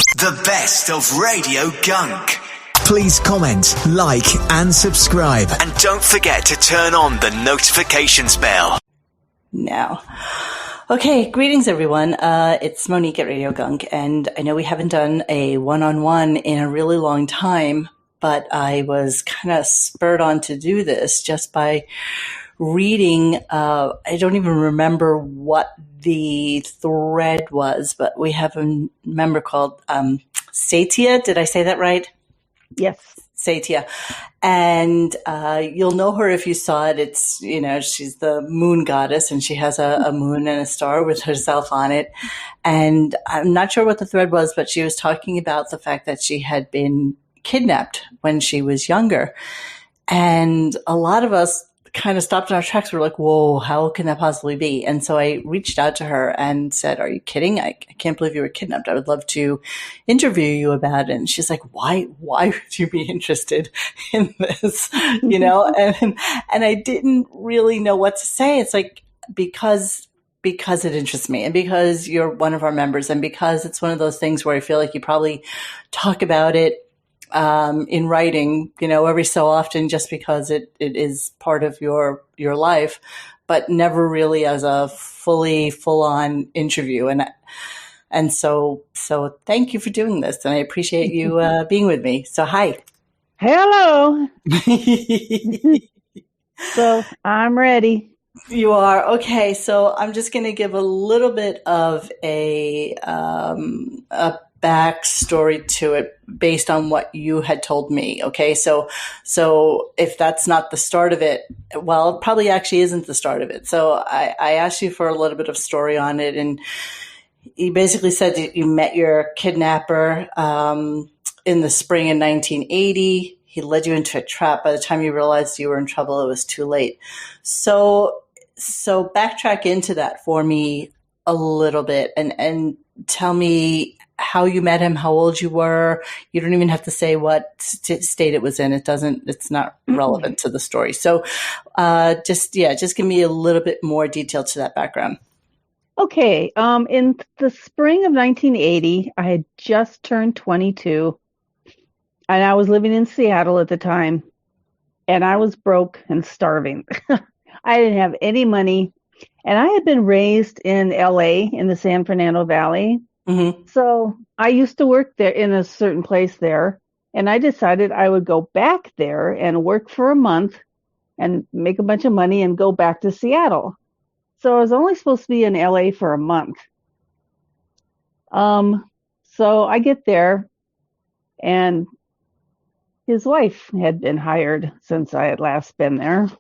The best of Radio Gunk. Please comment, like, and subscribe. And don't forget to turn on the notifications bell. Now. Okay, greetings everyone. It's Monique at Radio Gunk, and I know we haven't done a one-on-one in a really long time, but I was kind of spurred on to do this just by reading, I don't even remember what the thread was, but we have a member called Cetiya. Did I say that right? Yes. Cetiya. And you'll know her if you saw it. It's, she's the moon goddess, and she has a moon and a star with herself on it. And I'm not sure what the thread was, but she was talking about the fact that she had been kidnapped when she was younger. And a lot of us kind of stopped in our tracks. We're like, whoa, how can that possibly be? And so I reached out to her and said, are you kidding? I can't believe you were kidnapped. I would love to interview you about it. And she's like, why would you be interested in this? And I didn't really know what to say. It's like, because it interests me, and because you're one of our members, and because it's one of those things where I feel like you probably talk about it in writing, every so often, just because it is part of your life, but never really as a full-on interview. And so thank you for doing this, and I appreciate you being with me. So hi. Hello. So I'm ready. You are. Okay. So I'm just going to give a little bit of a backstory to it based on what you had told me. Okay. So if that's not the start of it, well, it probably actually isn't the start of it. So I asked you for a little bit of story on it, and you basically said that you met your kidnapper in the spring in 1980. He led you into a trap. By the time you realized you were in trouble, it was too late. So backtrack into that for me a little bit, and tell me how you met him, how old you were. You don't even have to say what state it was in. It's not relevant to the story. So just give me a little bit more detail to that background. Okay. In the spring of 1980, I had just turned 22, and I was living in Seattle at the time, and I was broke and starving. I didn't have any money, and I had been raised in LA in the San Fernando Valley. Mm-hmm. So I used to work there in a certain place there, and I decided I would go back there and work for a month and make a bunch of money and go back to Seattle. So I was only supposed to be in LA for a month. So I get there, and his wife had been hired since I had last been there.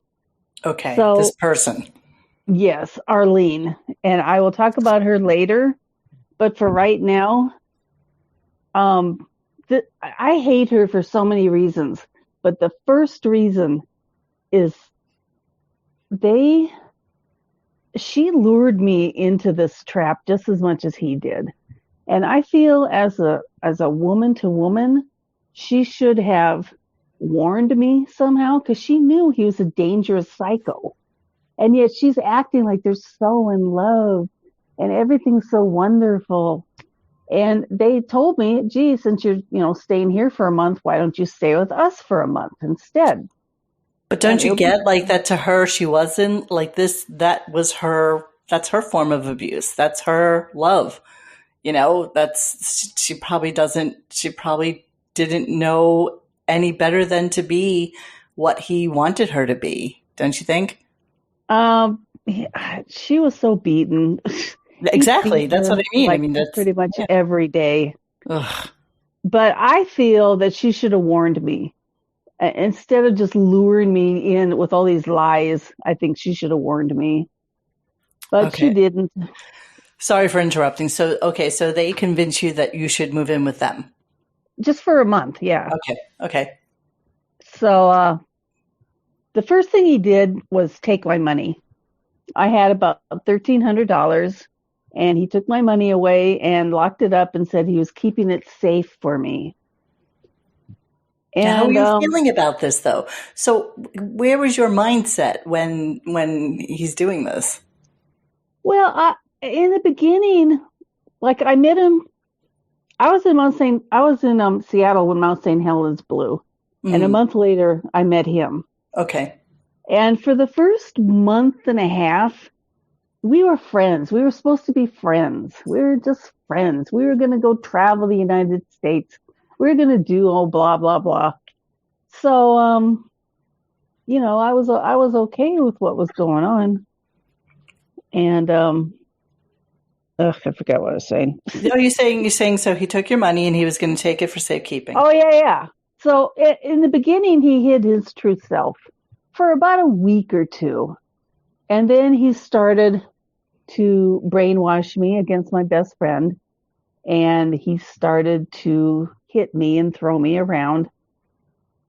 Okay, so, this person. Yes, Arlene. And I will talk about her later. But for right now, I hate her for so many reasons. But the first reason is she lured me into this trap just as much as he did. And I feel as a woman to woman, she should have warned me somehow, because she knew he was a dangerous psycho. And yet she's acting like they're so in love and everything's so wonderful. And they told me, gee, since you're staying here for a month, why don't you stay with us for a month instead? But don't you get like that to her? She wasn't like this. That's her form of abuse. That's her love. She probably didn't know any better than to be what he wanted her to be. Don't you think? She was so beaten. Exactly. That's what I mean. Like, that's pretty much every day. Ugh. But I feel that she should have warned me. Instead of just luring me in with all these lies, I think she should have warned me. But she didn't. Sorry for interrupting. So they convinced you that you should move in with them. Just for a month, yeah. Okay. So the first thing he did was take my money. I had about $1,300, and he took my money away and locked it up and said he was keeping it safe for me. And how are you feeling about this, though? So where was your mindset when he's doing this? Well, in the beginning, like I met him I was in Seattle when Mount St. Helens blew. And a month later, I met him. Okay. And for the first month and a half, we were friends. We were supposed to be friends. We were just friends. We were going to go travel the United States. We were going to do blah, blah, blah. So, I was okay with what was going on. And, I forgot what I was saying. Oh, you're saying so he took your money and he was going to take it for safekeeping. Oh, yeah. So in the beginning, he hid his true self for about a week or two. And then he started to brainwash me against my best friend. And he started to hit me and throw me around.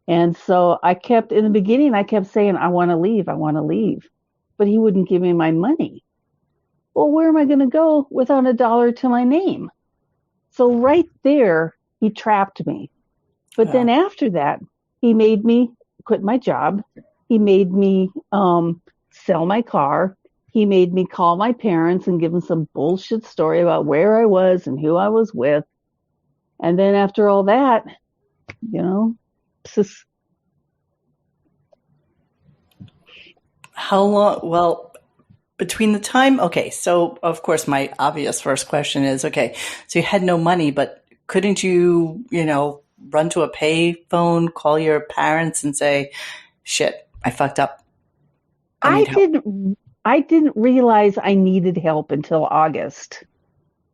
And so in the beginning, I kept saying, I want to leave. But he wouldn't give me my money. Well, where am I going to go without $1 to my name? So right there, he trapped me. But then after that, he made me quit my job. He made me sell my car. He made me call my parents and give them some bullshit story about where I was and who I was with. And then after all that, How long? Well, between the time, okay, so of course my obvious first question is, okay, so you had no money, but couldn't you, run to a pay phone, call your parents and say, shit, I fucked up. I didn't realize I needed help until August.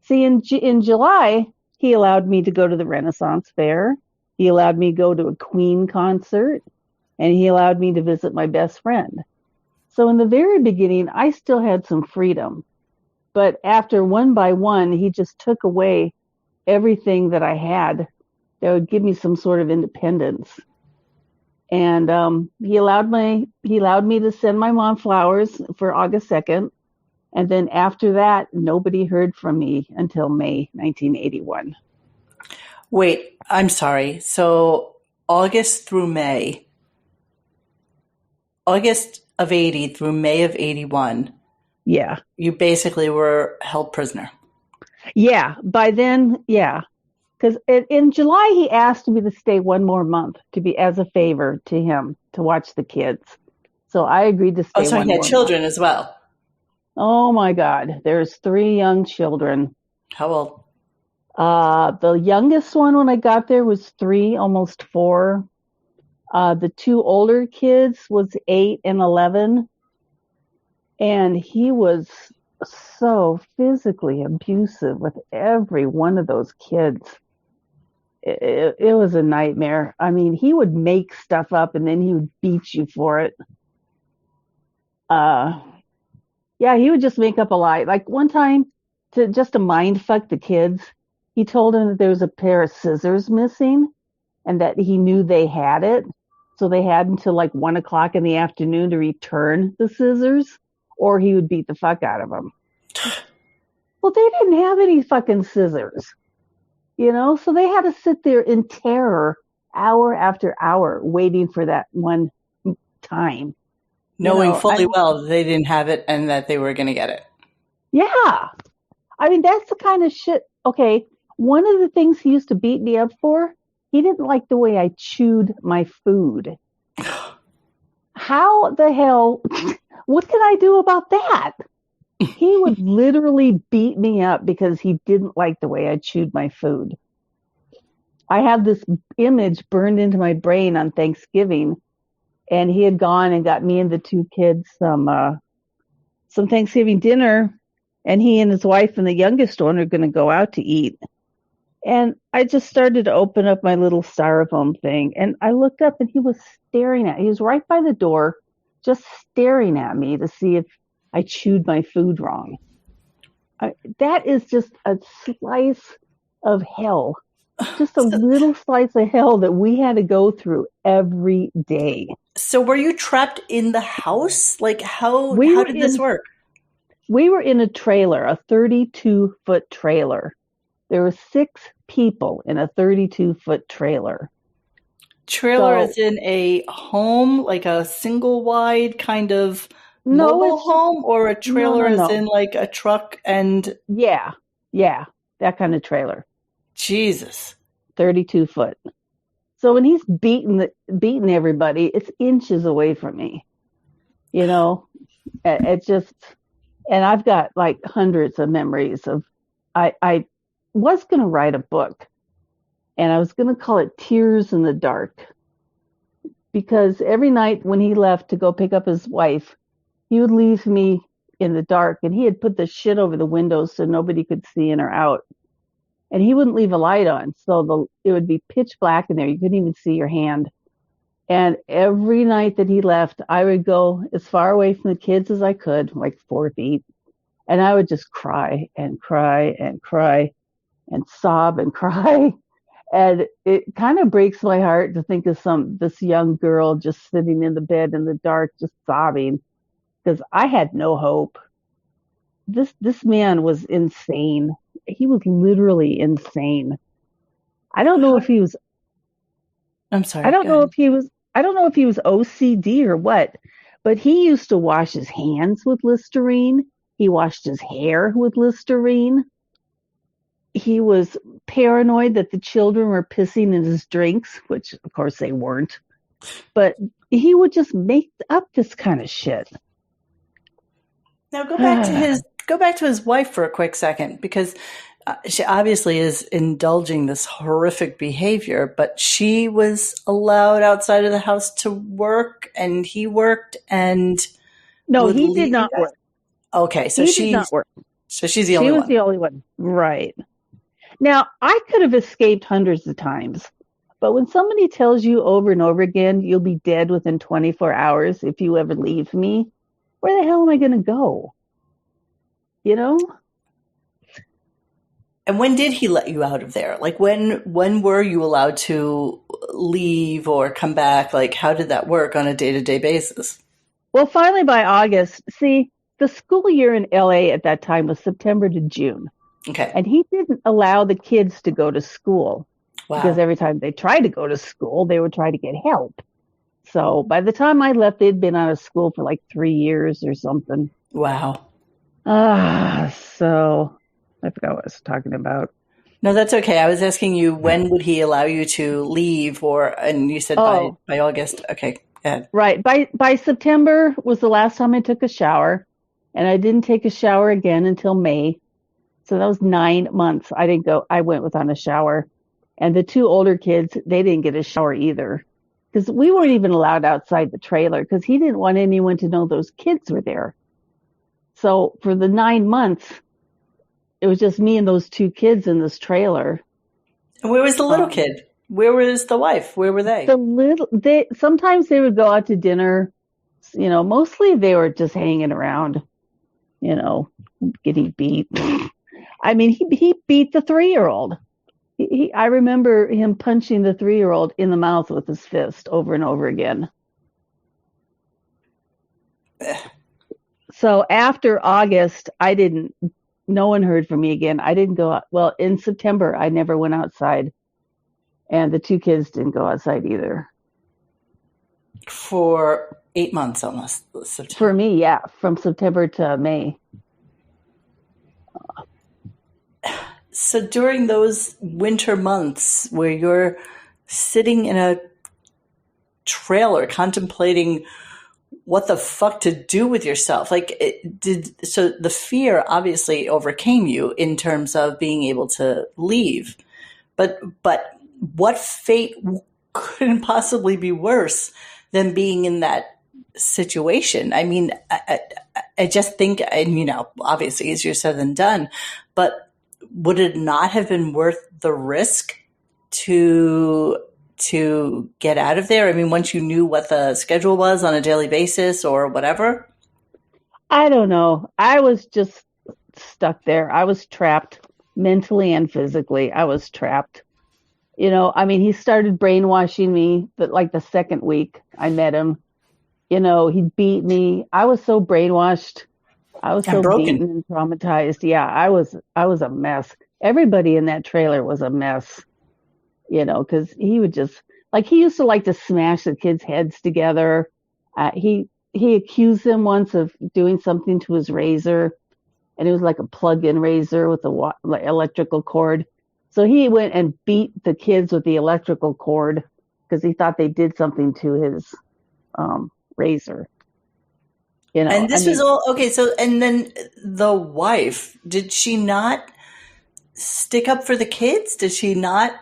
See, in July, he allowed me to go to the Renaissance Fair. He allowed me to go to a Queen concert, and he allowed me to visit my best friend. So in the very beginning, I still had some freedom. But after one by one, he just took away everything that I had that would give me some sort of independence. And he allowed me to send my mom flowers for August 2nd. And then after that, nobody heard from me until May 1981. Wait, I'm sorry. So August of 80 through May of 81. Yeah. You basically were held prisoner. Yeah. By then, yeah. Because in July, he asked me to stay one more month to be as a favor to him to watch the kids. So I agreed to stay. Oh, so he had children as well. Oh my God. There's 3 young children. How old? The youngest one when I got there was 3, almost 4. The 2 older kids was 8 and 11. And he was so physically abusive with every one of those kids. It was a nightmare. I mean, he would make stuff up and then he would beat you for it. Yeah, he would just make up a lie. Like one time, to mind fuck the kids, he told them that there was a pair of scissors missing and that he knew they had it. So they had until like 1 o'clock in the afternoon to return the scissors, or he would beat the fuck out of them. Well, they didn't have any fucking scissors, so they had to sit there in terror hour after hour waiting for that one time. Knowing fully well they didn't have it and that they were going to get it. Yeah. I mean, that's the kind of shit. Okay. One of the things he used to beat me up for, he didn't like the way I chewed my food. How the hell, what can I do about that? He would literally beat me up because he didn't like the way I chewed my food. I have this image burned into my brain on Thanksgiving, and he had gone and got me and the 2 kids some Thanksgiving dinner, and he and his wife and the youngest one are going to go out to eat. And I just started to open up my little styrofoam thing, and I looked up and he was he was right by the door, just staring at me to see if I chewed my food wrong. That is just a slice of hell. Just a little slice of hell that we had to go through every day. So were you trapped in the house? Like how did this work? We were in a trailer, a 32-foot trailer. There were 6 people in a 32-foot trailer. Trailer is in a home, like a single wide kind of mobile home, or a trailer is in like a truck and... Yeah, that kind of trailer. Jesus. 32 foot. So when he's beating everybody, it's inches away from me. It's just, and I've got like hundreds of memories of, I was going to write a book, and I was going to call it Tears in the Dark, because every night when he left to go pick up his wife, he would leave me in the dark, and he had put the shit over the windows so nobody could see in or out. And he wouldn't leave a light on, so it would be pitch black in there. You couldn't even see your hand. And every night that he left, I would go as far away from the kids as I could, like 4 feet. And I would just cry and cry and cry and sob and cry. And it kind of breaks my heart to think of this young girl just sitting in the bed in the dark, just sobbing, because I had no hope. This man was insane. He was literally insane. I don't know if he was. I'm sorry. I don't know if he was. I don't know if he was OCD or what, but he used to wash his hands with Listerine. He washed his hair with Listerine. He was paranoid that the children were pissing in his drinks, which of course they weren't. But he would just make up this kind of shit. Now go back to his wife for a quick second, because she obviously is indulging this horrific behavior, but she was allowed outside of the house to work, and he worked, and no, he did not work. Okay, so she did not work. So she's the only one. She was the only one, right? Now I could have escaped hundreds of times, but when somebody tells you over and over again you'll be dead within 24 hours if you ever leave me, where the hell am I going to go? And when did he let you out of there? Like when were you allowed to leave or come back? Like how did that work on a day-to-day basis? Well, finally by August, see, the school year in LA at that time was September to June. Okay. And he didn't allow the kids to go to school. Wow. Because every time they tried to go to school, they would try to get help. So by the time I left, they'd been out of school for like 3 years or something. Wow. So I forgot what I was talking about. No, that's okay. I was asking you, when would he allow you to leave, and you said by August. Okay, go ahead. Right. By September was the last time I took a shower, and I didn't take a shower again until May. So that was 9 months. I went without a shower. And the 2 older kids, they didn't get a shower either, because we weren't even allowed outside the trailer because he didn't want anyone to know those kids were there. So for the 9 months, it was just me and those 2 kids in this trailer. And where was the little kid? Where was the wife? Where were they? Sometimes they would go out to dinner. Mostly they were just hanging around, getting beat. I mean, he beat the 3-year-old. I remember him punching the 3-year-old in the mouth with his fist over and over again. So after August, no one heard from me again. I didn't go out. Well, in September, I never went outside. And the 2 kids didn't go outside either. For 8 months almost. September. For me, yeah. From September to May. So during those winter months where you're sitting in a trailer contemplating what the fuck to do with yourself, so the fear obviously overcame you in terms of being able to leave, but what fate couldn't possibly be worse than being in that situation? I mean, I just think, and obviously easier said than done, but would it not have been worth the risk to get out of there? I mean, once you knew what the schedule was on a daily basis or whatever? I don't know. I was just stuck there. I was trapped mentally and physically. I was trapped. He started brainwashing me, but like the second week I met him, he beat me. I was so brainwashed. I was so beaten and traumatized. Yeah, I was a mess. Everybody in that trailer was a mess, because he would just, he used to like to smash the kids' heads together. He accused them once of doing something to his razor, and it was like a plug-in razor with a electrical cord. So he went and beat the kids with the electrical cord because he thought they did something to his razor. And this was all okay. So, and then the wife, did she not stick up for the kids? Did she not?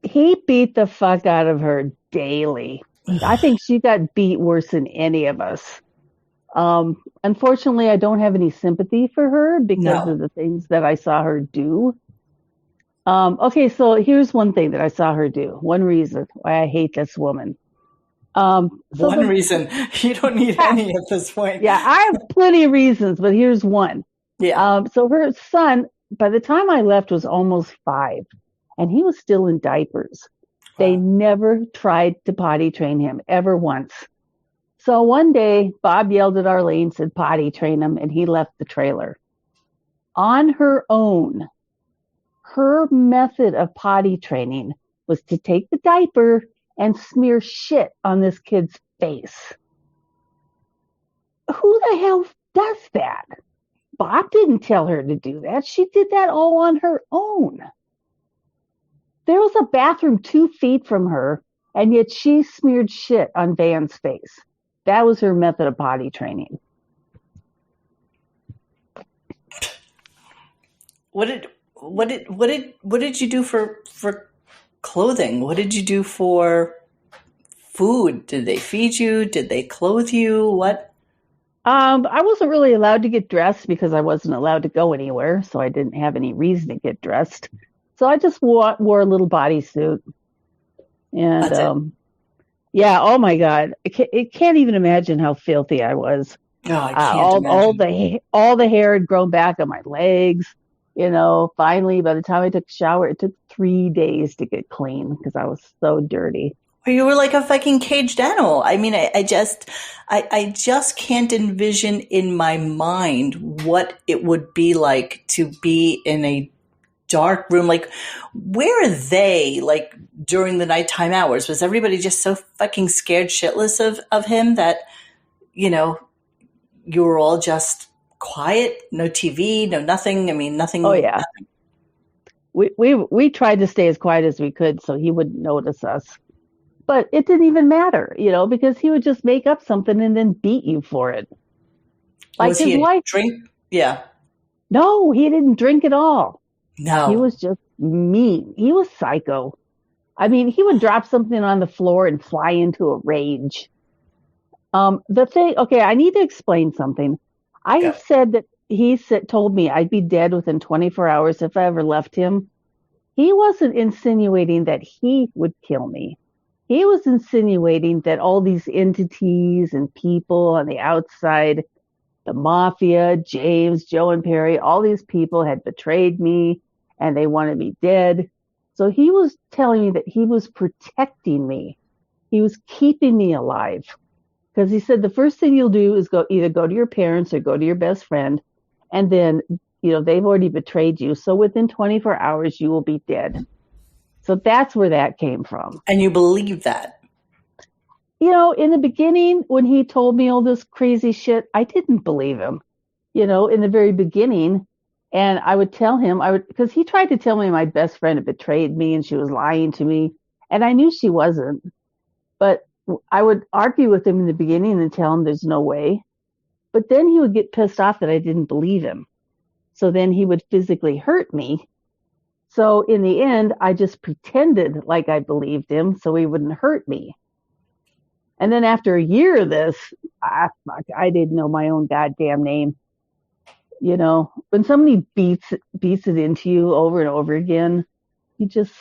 He beat the fuck out of her daily. I think she got beat worse than any of us. Unfortunately, I don't have any sympathy for her because of the things that I saw her do. Okay, so here's one thing that I saw her do. One reason why I hate this woman. One reason. You don't need any at this point. Yeah, I have plenty of reasons, but here's one. Yeah. So her son, by the time I left, was almost 5, and he was still in diapers. Wow. They never tried to potty train him ever once. So one day, Bob yelled at Arlene, said potty train him, and he left the trailer. On her own, her method of potty training was to take the diaper and smear shit on this kid's face. Who the hell does that? Bob didn't tell her to do that. She did that all on her own. There was a bathroom 2 feet from her, and yet she smeared shit on Van's face. That was her method of potty training. What did you do for clothing? What did you do for food? Did they feed you? Did they clothe you? What? I wasn't really allowed to get dressed because I wasn't allowed to go anywhere, so I didn't have any reason to get dressed. So I just wore a little bodysuit. And that's it. Yeah, oh my God, I can't even imagine how filthy I was. Oh, I can't imagine. All the hair had grown back on my legs. Finally, by the time I took a shower, it took 3 days to get clean because I was so dirty. You were like a fucking caged animal. I mean, I just can't envision in my mind what it would be like to be in a dark room. Like, where are they, like, during the nighttime hours? Was everybody just so fucking scared shitless of him that, you were all just quiet, no TV, no nothing? I mean, nothing. Oh, yeah. Nothing. We tried to stay as quiet as we could so he wouldn't notice us. But it didn't even matter, because he would just make up something and then beat you for it. Like was his wife. Drink? Yeah. No, he didn't drink at all. No. He was just mean. He was psycho. I mean, he would drop something on the floor and fly into a rage. Okay, I need to explain something. I said that he told me I'd be dead within 24 hours if I ever left him. He wasn't insinuating that he would kill me. He was insinuating that all these entities and people on the outside, the mafia, James, Joe, and Perry, all these people had betrayed me and they wanted me dead. So he was telling me that he was protecting me. He was keeping me alive. Because he said the first thing you'll do is either go to your parents or go to your best friend. And then, they've already betrayed you. So within 24 hours, you will be dead. So that's where that came from. And you believe that? In the beginning, when he told me all this crazy shit, I didn't believe him, in the very beginning. And I would tell him, because he tried to tell me my best friend had betrayed me and she was lying to me. And I knew she wasn't. But I would argue with him in the beginning and tell him there's no way. But then he would get pissed off that I didn't believe him. So then he would physically hurt me. So in the end, I just pretended like I believed him so he wouldn't hurt me. And then after a year of this, I didn't know my own goddamn name. When somebody beats it into you over and over again, you just,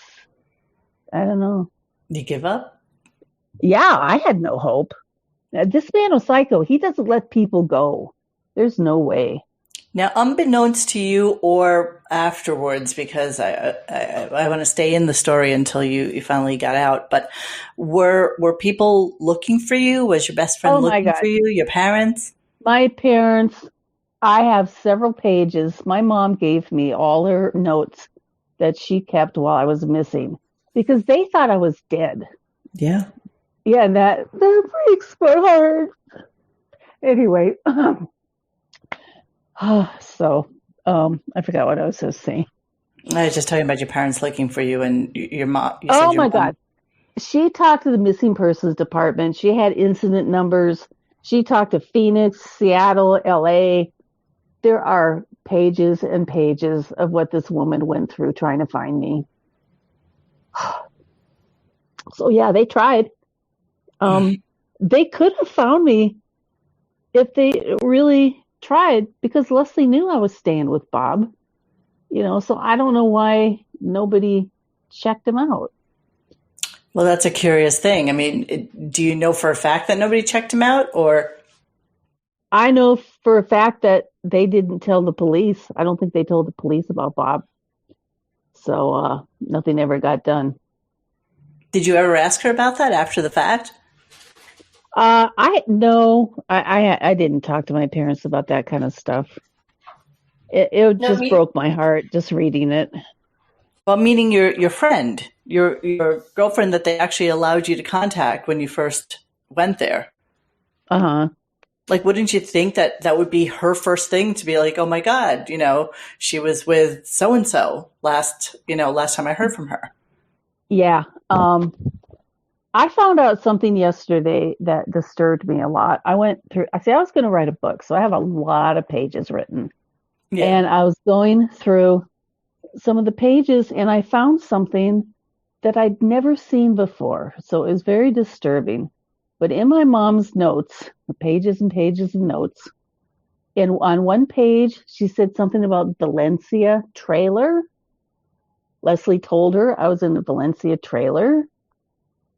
I don't know. You give up? Yeah, I had no hope. This man was psycho. He doesn't let people go. There's no way. Now, unbeknownst to you or afterwards, because I want to stay in the story until you finally got out, but were people looking for you? Was your best friend looking for you? Your parents? My parents, I have several pages. My mom gave me all her notes that she kept while I was missing because they thought I was dead. Yeah. Yeah, and that breaks my heart. Anyway, so I forgot what I was saying. I was just talking about your parents looking for you and your mom. You said Oh your my mom. God. She talked to the missing persons department. She had incident numbers. She talked to Phoenix, Seattle, LA. There are pages and pages of what this woman went through trying to find me. So yeah, they tried. They could have found me if they really tried because Leslie knew I was staying with Bob, so I don't know why nobody checked him out. Well, that's a curious thing. I mean, do you know for a fact that nobody checked him out, or? I know for a fact that they didn't tell the police. I don't think they told the police about Bob. So nothing ever got done. Did you ever ask her about that after the fact? I no, I didn't talk to my parents about that kind of stuff. It No, just broke my heart just reading it. well, meaning your friend, your girlfriend that they actually allowed you to contact when you first went there. Uh-huh. Like, wouldn't you think that that would be her first thing to be like, oh my God, she was with so and so last time I heard from her. Yeah. I found out something yesterday that disturbed me a lot. I went through, I was going to write a book, so I have a lot of pages written. Yeah. And I was going through some of the pages and I found something that I'd never seen before. So it was very disturbing. But in my mom's notes, the pages and pages of notes, and on one page, she said something about Valencia trailer. Leslie told her I was in the Valencia trailer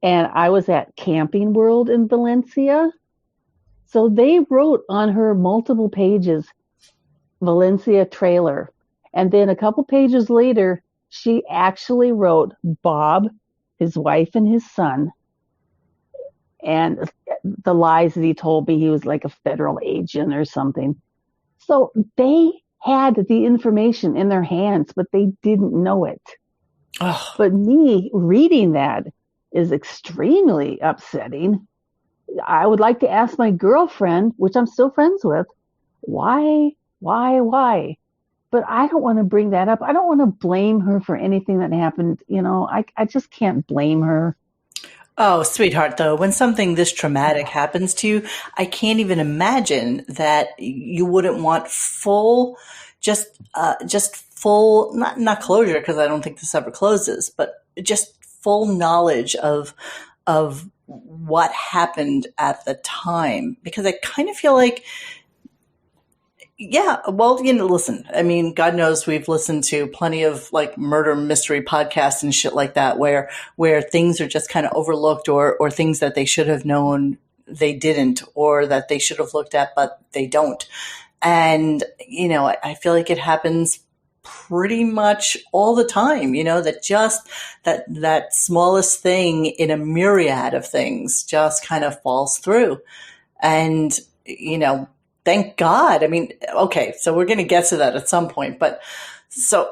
and I was at Camping World in Valencia. So they wrote on her multiple pages, Valencia trailer. And then a couple pages later, she actually wrote Bob, his wife, and his son, and the lies that he told me he was like a federal agent or something. So they had the information in their hands, but they didn't know it. Oh. But me reading that is extremely upsetting. I would like to ask my girlfriend, which I'm still friends with, why? But I don't want to bring that up. I don't want to blame her for anything that happened. I just can't blame her. Oh, sweetheart, though, when something this traumatic happens to you, I can't even imagine that you wouldn't want just full, not closure, because I don't think this ever closes, but just full knowledge of what happened at the time. Because I kind of feel like, yeah, well, listen, I mean, God knows we've listened to plenty of like murder mystery podcasts and shit like that where things are just kind of overlooked or things that they should have known they didn't, or that they should have looked at but they don't. And, I feel like it happens pretty much all the time, that just that smallest thing in a myriad of things just kind of falls through. And, thank God. I mean, okay, so we're going to get to that at some point, but so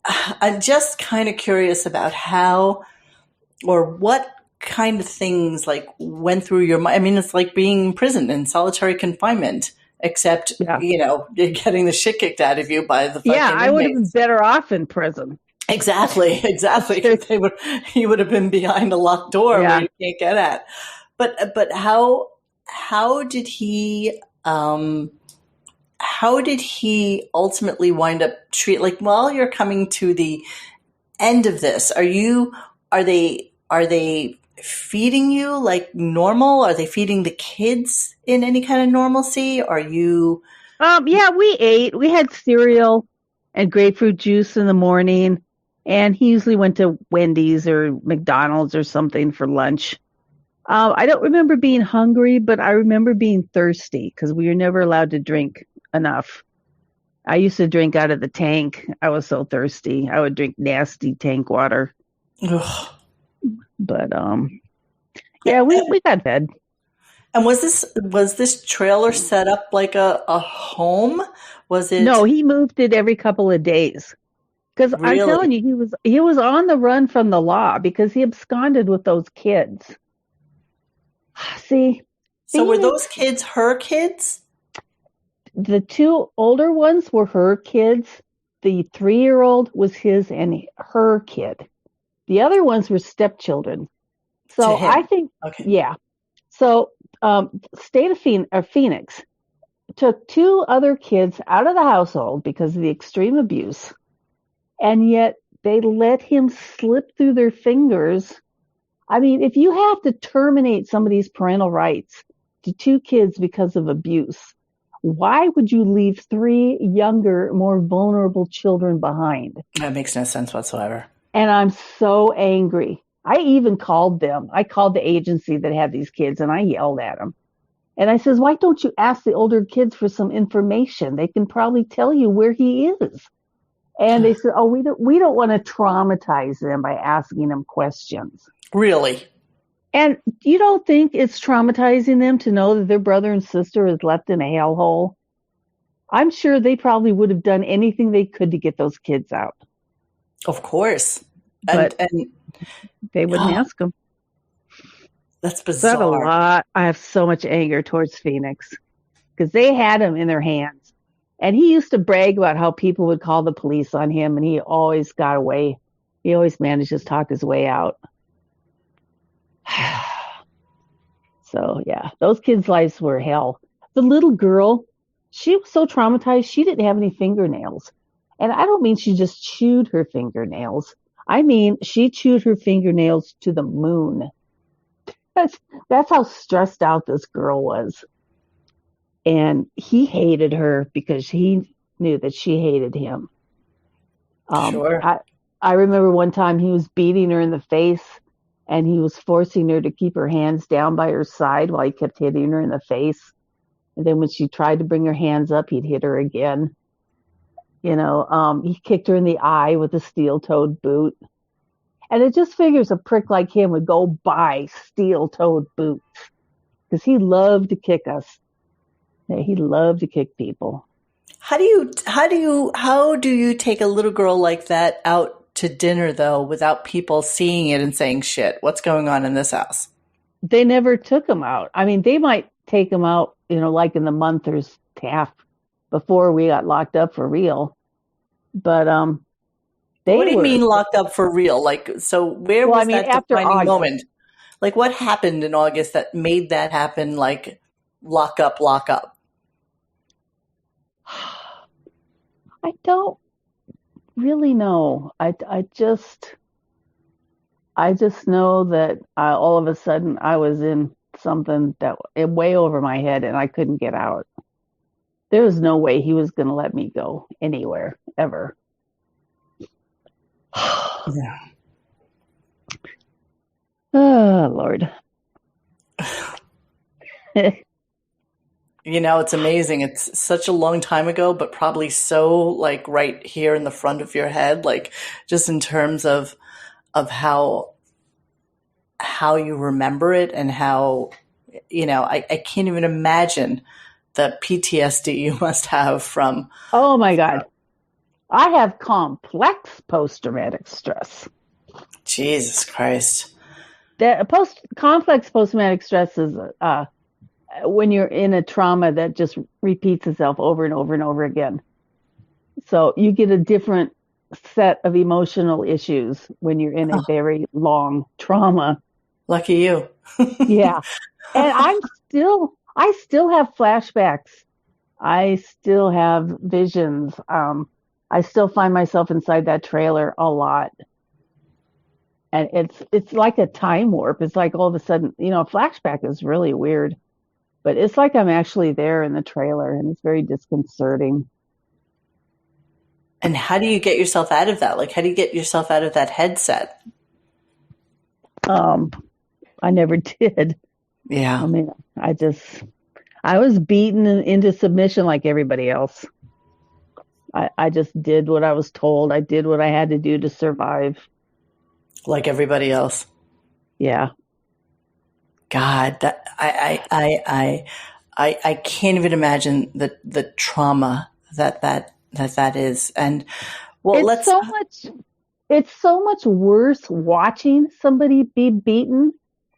I'm just kind of curious about how or what kind of things like went through your mind. I mean, it's like being in prison in solitary confinement, except, Yeah. you're getting the shit kicked out of you by the fucking I would have been inmates. better off in prison. Exactly. You would have been behind a locked door where Yeah. you can't get at. But how did he, how did he ultimately wind up like, while you're coming to the end of this, are they feeding you like normal? Are they feeding the kids in any kind of normalcy? Are you? Yeah, we ate. We had cereal and grapefruit juice in the morning, and he usually went to Wendy's or McDonald's or something for lunch. I don't remember being hungry, but I remember being thirsty because we were never allowed to drink enough. I used to drink out of the tank. I was so thirsty. I would drink nasty tank water. Ugh. But yeah, we got fed. And was this trailer set up like a home? Was it? No, he moved it every couple of days. Because I'm Really? telling you, he was on the run from the law because he absconded with those kids. See, So were Phoenix, those kids her kids? the two older ones were her kids. the 3-year-old was his and her kid. The other ones were stepchildren. To So him. I think, Okay. yeah. So state of Phoenix took 2 other kids out of the household because of the extreme abuse, and yet they let him slip through their fingers. I mean, if you have to terminate somebody's parental rights to 2 kids because of abuse, why would you leave 3 younger, more vulnerable children behind? That makes no sense whatsoever. And I'm so angry. I even called them. I called the agency that had these kids and I yelled at them. And I says, why don't you ask the older kids for some information? They can probably tell you where he is. And they said, oh, we don't want to traumatize them by asking them questions. Really? And you don't think it's traumatizing them to know that their brother and sister is left in a hellhole? I'm sure they probably would have done anything they could to get those kids out. Of course. But And they wouldn't ask them. that's So I have a bizarre. lot. I have so much anger towards Phoenix because they had him in their hands. And he used to brag about how people would call the police on him, and he always got away. He always managed to talk his way out. So, yeah, those kids' lives were hell. The little girl, she was so traumatized, she didn't have any fingernails. And I don't mean she just chewed her fingernails. I mean, she chewed her fingernails to the moon. That's how stressed out this girl was. And he hated her because he knew that she hated him. Sure. I remember one time he was beating her in the face and he was forcing her to keep her hands down by her side while he kept hitting her in the face. And then when she tried to bring her hands up, he'd hit her again. He kicked her in the eye with a steel-toed boot. And it just figures a prick like him would go buy steel-toed boots because he loved to kick us. Yeah, he loved to kick people. How do you take a little girl like that out to dinner though without people seeing it and saying shit? What's going on in this house? They never took him out. I mean, they might take him out, like in the month or half before we got locked up for real. But What do you mean locked up for real? Like, so where was that after defining August. moment? Like, what happened in August that made that happen? Like, lock up, lock up. I don't really know. I just know that all of a sudden I was in something that way over my head and I couldn't get out. There was no way he was going to let me go anywhere ever. Yeah. Oh, Lord. It's amazing. It's such a long time ago, but probably so like right here in the front of your head, like just in terms of how you remember it and how, I can't even imagine the PTSD you must have from. Oh my God. I have complex post-traumatic stress. Jesus Christ. Complex post-traumatic stress is when you're in a trauma that just repeats itself over and over and over again. So you get a different set of emotional issues when you're in a very long trauma. Lucky you. Yeah. And I still have flashbacks. I still have visions. I still find myself inside that trailer a lot. And it's like a time warp. It's like all of a sudden, a flashback is really weird. But it's like I'm actually there in the trailer, and it's very disconcerting. And how do you get yourself out of that? Like, how do you get yourself out of that headset? I never did. Yeah. I mean, I was beaten into submission like everybody else. I just did what I was told. I did what I had to do to survive. Like everybody else. Yeah. God, that I can't even imagine the trauma that is. And well, it's so much worse watching somebody be beaten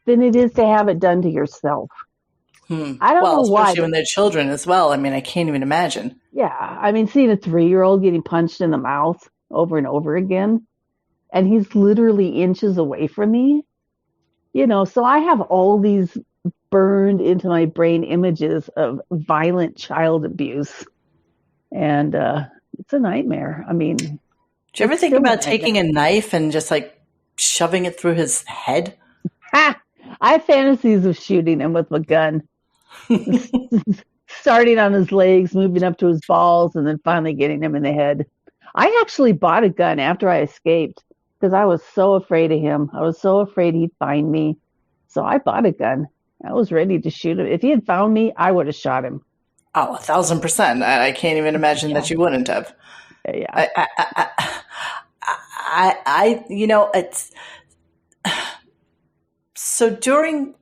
than it is to have it done to yourself. I don't Well, know why, especially but when they're children as well. I mean, I can't even imagine. yeah, I mean, seeing a 3-year-old getting punched in the mouth over and over again, and he's literally inches away from me, so I have all these burned into my brain images of violent child abuse, and it's a nightmare. I mean, Do you ever it's think still a about nightmare. taking a knife and just like shoving it through his head? Ha! I have fantasies of shooting him with a gun, starting on his legs, moving up to his balls, and then finally getting him in the head. I actually bought a gun after I escaped because I was so afraid of him. I was so afraid he'd find me. So I bought a gun. I was ready to shoot him. If he had found me, I would have shot him. Oh, 1,000%. I can't even imagine Yeah. that you wouldn't have. Yeah. It's so during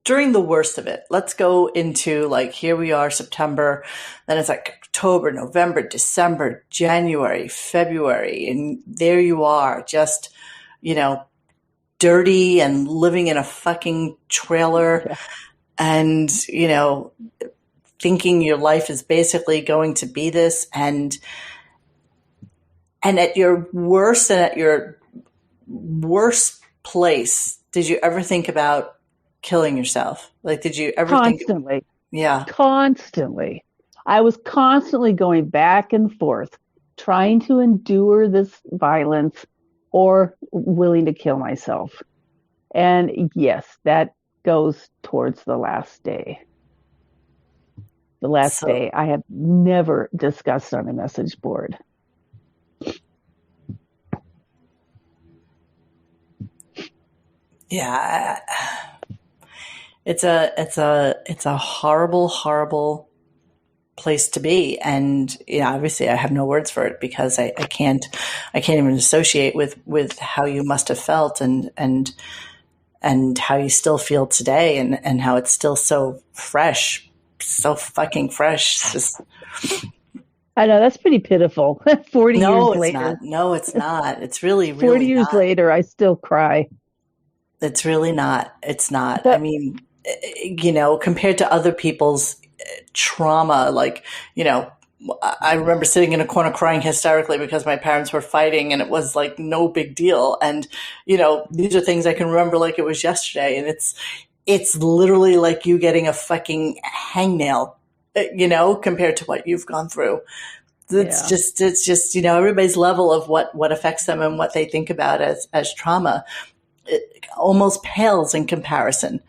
the worst of it, let's go into like, here we are, September, then it's like October, November, December, January, February, and there you are, just, dirty and living in a fucking trailer Yeah. and, thinking your life is basically going to be this. And at your worst and at your worst place, did you ever think about killing yourself? Like, did you ever think, Constantly. yeah, Constantly. I was constantly going back and forth, trying to endure this violence or willing to kill myself. And yes, that goes towards the last day. The last so, day I have never discussed on a message board. yeah, it's a horrible, horrible place to be. And, obviously I have no words for it because I can't even associate with how you must have felt and how you still feel today and how it's still so fresh, so fucking fresh. It's just, I know that's pretty pitiful. 40 no, years it's later, not. No, it's not. It's really, 40 really years not. later, I still cry. It's really not. It's not. I But mean, compared to other people's trauma, like, I remember sitting in a corner crying hysterically because my parents were fighting and it was like no big deal. And, these are things I can remember like it was yesterday. And it's literally like you getting a fucking hangnail, compared to what you've gone through. yeah, It's just, everybody's level of what affects them and what they think about as trauma, it almost pales in comparison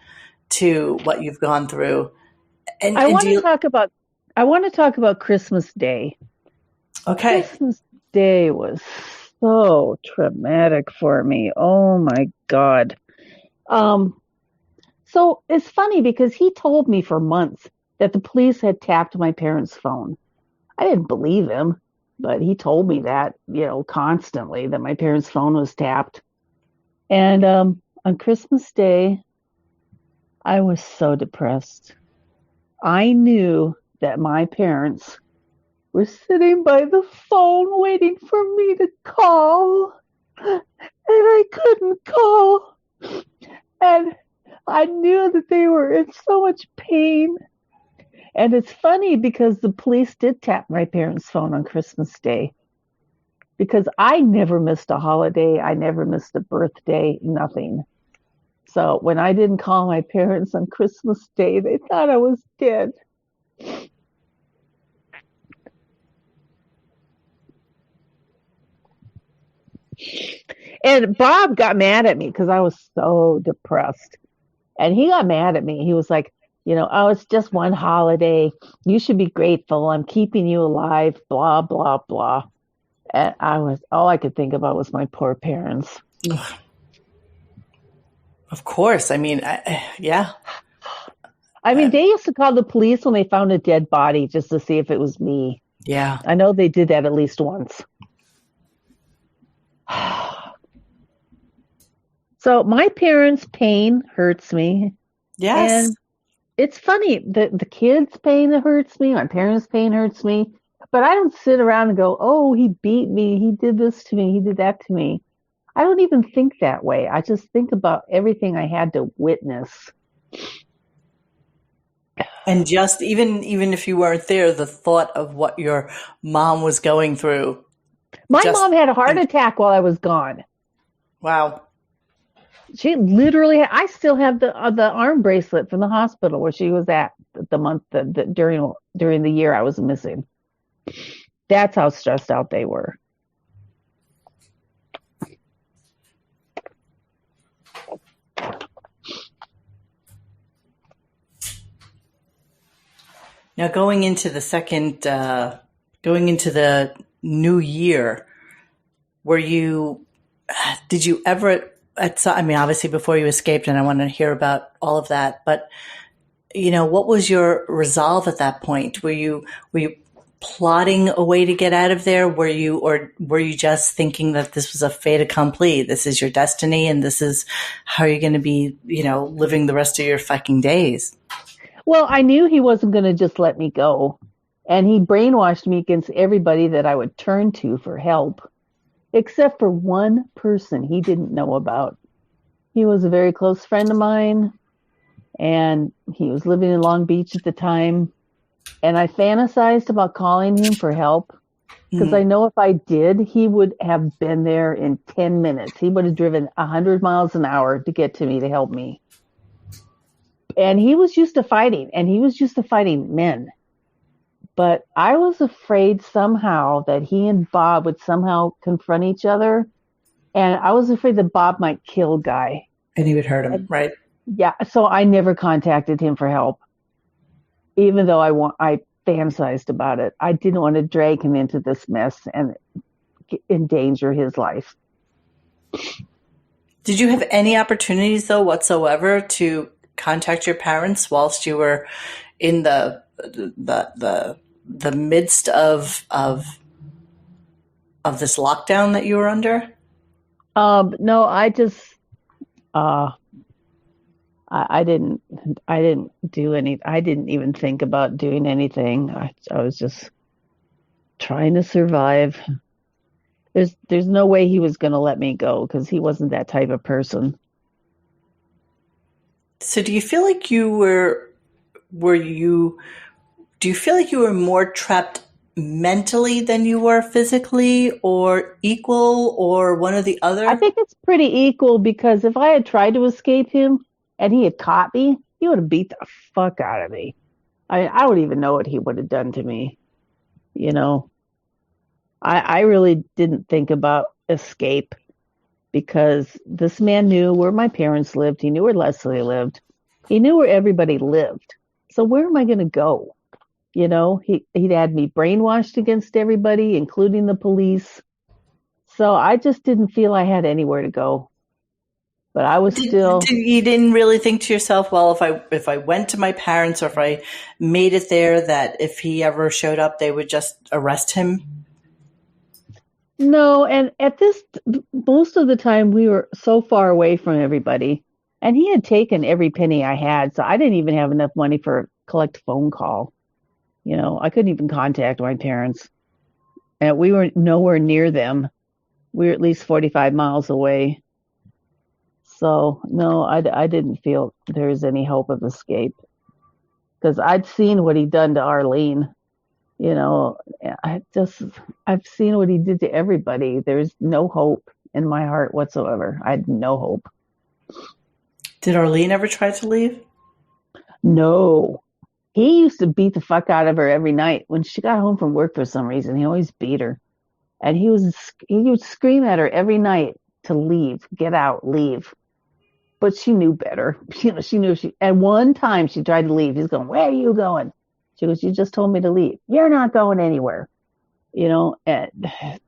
to what you've gone through. And, I and want do to you, talk about I want to talk about Christmas Day. okay. Christmas Day was so traumatic for me. Oh my God. Um, so it's funny because he told me for months that the police had tapped my parents' phone. I didn't believe him, but he told me that, constantly that my parents' phone was tapped. And on Christmas Day, I was so depressed. I knew that my parents were sitting by the phone waiting for me to call, and I couldn't call. And I knew that they were in so much pain. And it's funny because the police did tap my parents' phone on Christmas Day because I never missed a holiday. I never missed a birthday, nothing. So when I didn't call my parents on Christmas Day, they thought I was dead. And Bob got mad at me because I was so depressed. And he got mad at me. He was like, oh, it's just one holiday. You should be grateful. I'm keeping you alive, blah, blah, blah. And all I could think about was my poor parents. Of course. I mean, yeah. I mean, they used to call the police when they found a dead body just to see if it was me. Yeah. I know they did that at least once. So my parents' pain hurts me. Yes. And it's funny, the kids' pain hurts me, my parents' pain hurts me. But I don't sit around and go, oh, he beat me, he did this to me, he did that to me. I don't even think that way. I just think about everything I had to witness. And just even if you weren't there, the thought of what your mom was going through. My Just mom had a heart attack while I was gone. wow. She literally, I still have the arm bracelet from the hospital where she was at the month during the year I was missing. That's how stressed out they were. Now going into the new year, did you ever I mean, obviously before you escaped, and I want to hear about all of that, but what was your resolve at that point? Were you plotting a way to get out of there? Were you just thinking that this was a fait accompli? This is your destiny, and this is how you're going to be, living the rest of your fucking days. Well, I knew he wasn't going to just let me go. And he brainwashed me against everybody that I would turn to for help, except for one person he didn't know about. He was a very close friend of mine, and he was living in Long Beach at the time. And I fantasized about calling him for help because I know if I did, he would have been there in 10 minutes. He would have driven 100 miles an hour to get to me to help me. And he was used to fighting, and he was used to fighting men. But I was afraid somehow that he and Bob would somehow confront each other. And I was afraid that Bob might kill Guy. And he would hurt him, right? Yeah. So I never contacted him for help, even though I fantasized about it. I didn't want to drag him into this mess and endanger his life. Did you have any opportunities, though, whatsoever to contact your parents whilst you were in the midst of this lockdown that you were under? No, I just I didn't do any. I didn't even think about doing anything. I was just trying to survive. There's no way he was going to let me go because he wasn't that type of person. So do you feel like you were more trapped mentally than you were physically, or equal, or one or the other? I think it's pretty equal because if I had tried to escape him and he had caught me, he would have beat the fuck out of me. I would even know what he would have done to me. I really didn't think about escape because this man knew where my parents lived. He knew where Leslie lived. He knew where everybody lived. So where am I going to go? He'd had me brainwashed against everybody, including the police. So I just didn't feel I had anywhere to go. But I was still. You didn't really think to yourself, well, if I went to my parents or if I made it there, that if he ever showed up, they would just arrest him? No, and most of the time we were so far away from everybody, and he had taken every penny I had, so I didn't even have enough money for a collect phone call. I couldn't even contact my parents, and we were nowhere near them. We were at least 45 miles away. So no, I didn't feel there was any hope of escape because I'd seen what he'd done to Arlene. I've seen what he did to everybody. There's no hope in my heart whatsoever. I had no hope. Did Arlene ever try to leave? No. He used to beat the fuck out of her every night. When she got home from work for some reason, he always beat her. And he would scream at her every night to leave, get out, leave. But she knew better. She knew at one time she tried to leave. He's going, "Where are you going?" She goes, "You just told me to leave." "You're not going anywhere." And that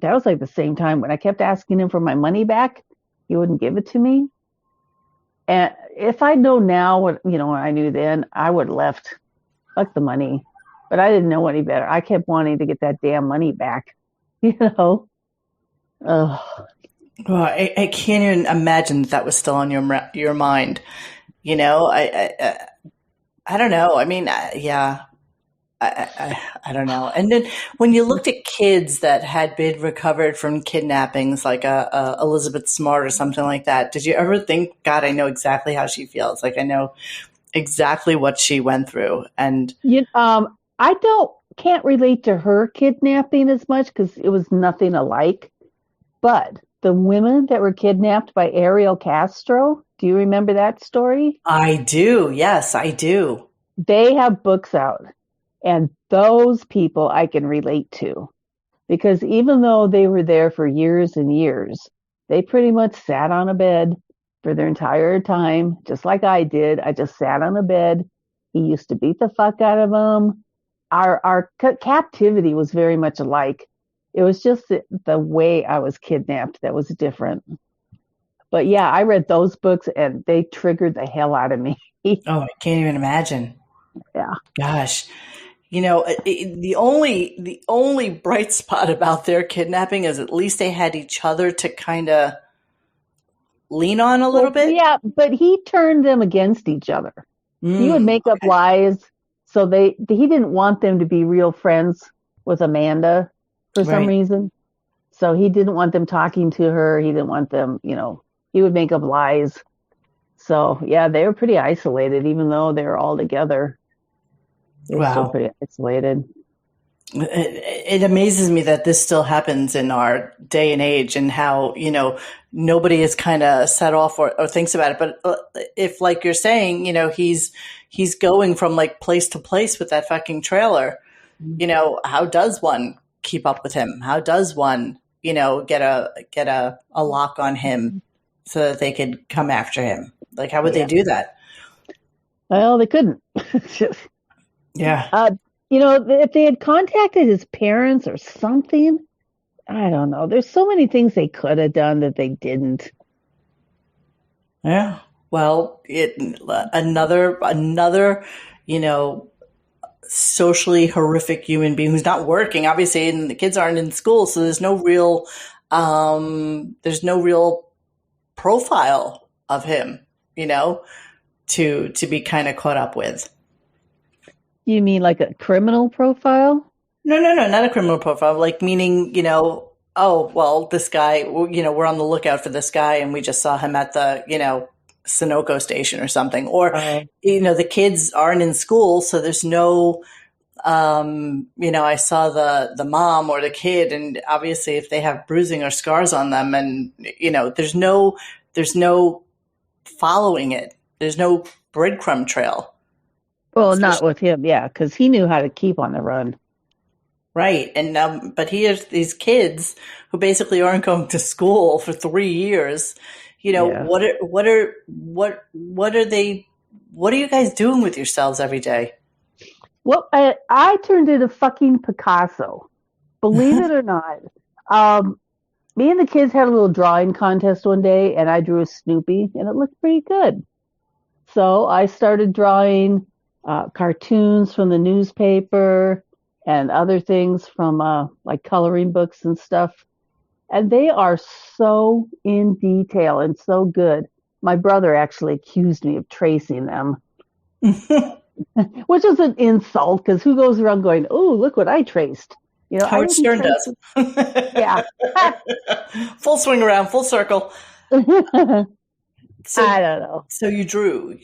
was like the same time when I kept asking him for my money back, he wouldn't give it to me. And if I know now what I knew then, I would have left. Fuck the money. But I didn't know any better. I kept wanting to get that damn money back. Ugh. Well, I can't even imagine that was still on your mind. I don't know. I mean, yeah, I don't know. And then when you looked at kids that had been recovered from kidnappings, like a Elizabeth Smart or something like that, did you ever think, God, I know exactly how she feels. Like I know exactly what she went through. And I can't relate to her kidnapping as much because it was nothing alike. But the women that were kidnapped by Ariel Castro, do you remember that story? I do. Yes, I do. They have books out, and those people I can relate to because even though they were there for years and years, they pretty much sat on a bed for their entire time, just like I did. I just sat on a bed. He used to beat the fuck out of them. Our captivity was very much alike. It was just the way I was kidnapped that was different. But yeah, I read those books and they triggered the hell out of me. Oh, I can't even imagine. Yeah. Gosh. The only bright spot about their kidnapping is at least they had each other to kind of lean on a little Well, bit. yeah, but he turned them against each other. He would make up lies. So he didn't want them to be real friends with Amanda for some Right. reason. So he didn't want them talking to her. He didn't want them, he would make up lies. So yeah, they were pretty isolated, even though they were all together. They're still Wow. pretty isolated. It amazes me that this still happens in our day and age and how, nobody is kind of set off or thinks about it. But if, like you're saying, he's going from like place to place with that fucking trailer, how does one keep up with him? How does one, get a lock on him so that they could come after him? Like, how would they Yeah. do that? Well, they couldn't. Yeah. If they had contacted his parents or something, I don't know. There's so many things they could have done that they didn't. Yeah. Well, another, socially horrific human being who's not working, obviously, and the kids aren't in school, so there's no real profile of him, to be kind of caught up with. You mean like a criminal profile? No, not a criminal profile. Like meaning, oh well, this guy, we're on the lookout for this guy, and we just saw him at the, Sunoco station or something. Or, the kids aren't in school, so there's no, I saw the mom or the kid, and obviously, if they have bruising or scars on them, and there's no following it. There's no breadcrumb trail. Well, not with him, yeah, because he knew how to keep on the run. Right. And, but he has these kids who basically aren't going to school for 3 years. Yeah. What are you guys doing with yourselves every day? Well, I turned into fucking Picasso. Believe it or not. Me and the kids had a little drawing contest one day, and I drew a Snoopy, and it looked pretty good. So I started drawing cartoons from the newspaper and other things from like coloring books and stuff. And they are so in detail and so good. My brother actually accused me of tracing them, which is an insult because who goes around going, "Oh, look what I traced." I Howard didn't Stern trace does. it. Yeah. Full swing around, full circle. So, I don't know. So you drew.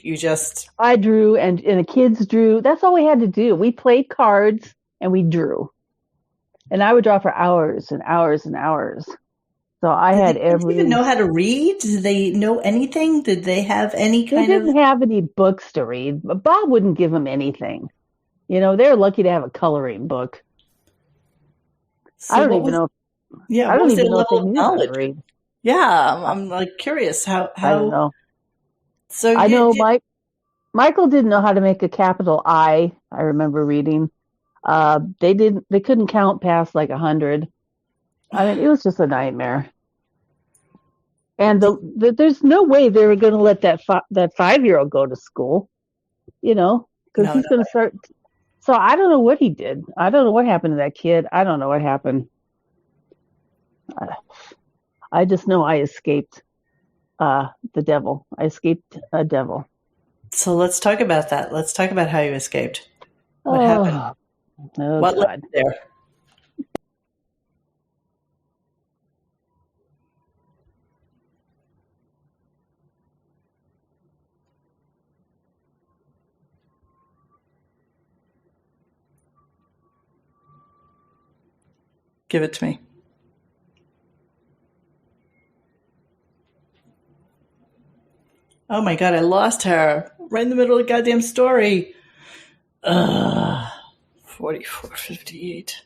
I drew and the kids drew. That's all we had to do. We played cards and we drew. And I would draw for hours and hours and hours. So I had Did they even know how to read? Did they know anything? Did they have any They kind of? didn't have any books to read, but Bob wouldn't give them anything. They're lucky to have a coloring book. So I don't even know. Yeah, I what don't was their even know if they level of knew how to knowledge? read. Yeah, I'm like curious how. I don't know. So I know Michael didn't know how to make a capital I. I remember reading. They couldn't count past like 100. I mean, it was just a nightmare. And there's no way they were going to let that 5-year-old go to school, because he's going to start. So I don't know what he did. I don't know what happened to that kid. I don't know what happened. I just know I escaped the devil. I escaped a devil. So let's talk about that. Let's talk about how you escaped. What happened? Oh, What God. led you there? Give it to me. Oh my God, I lost her. Right in the middle of the goddamn story. 44:58.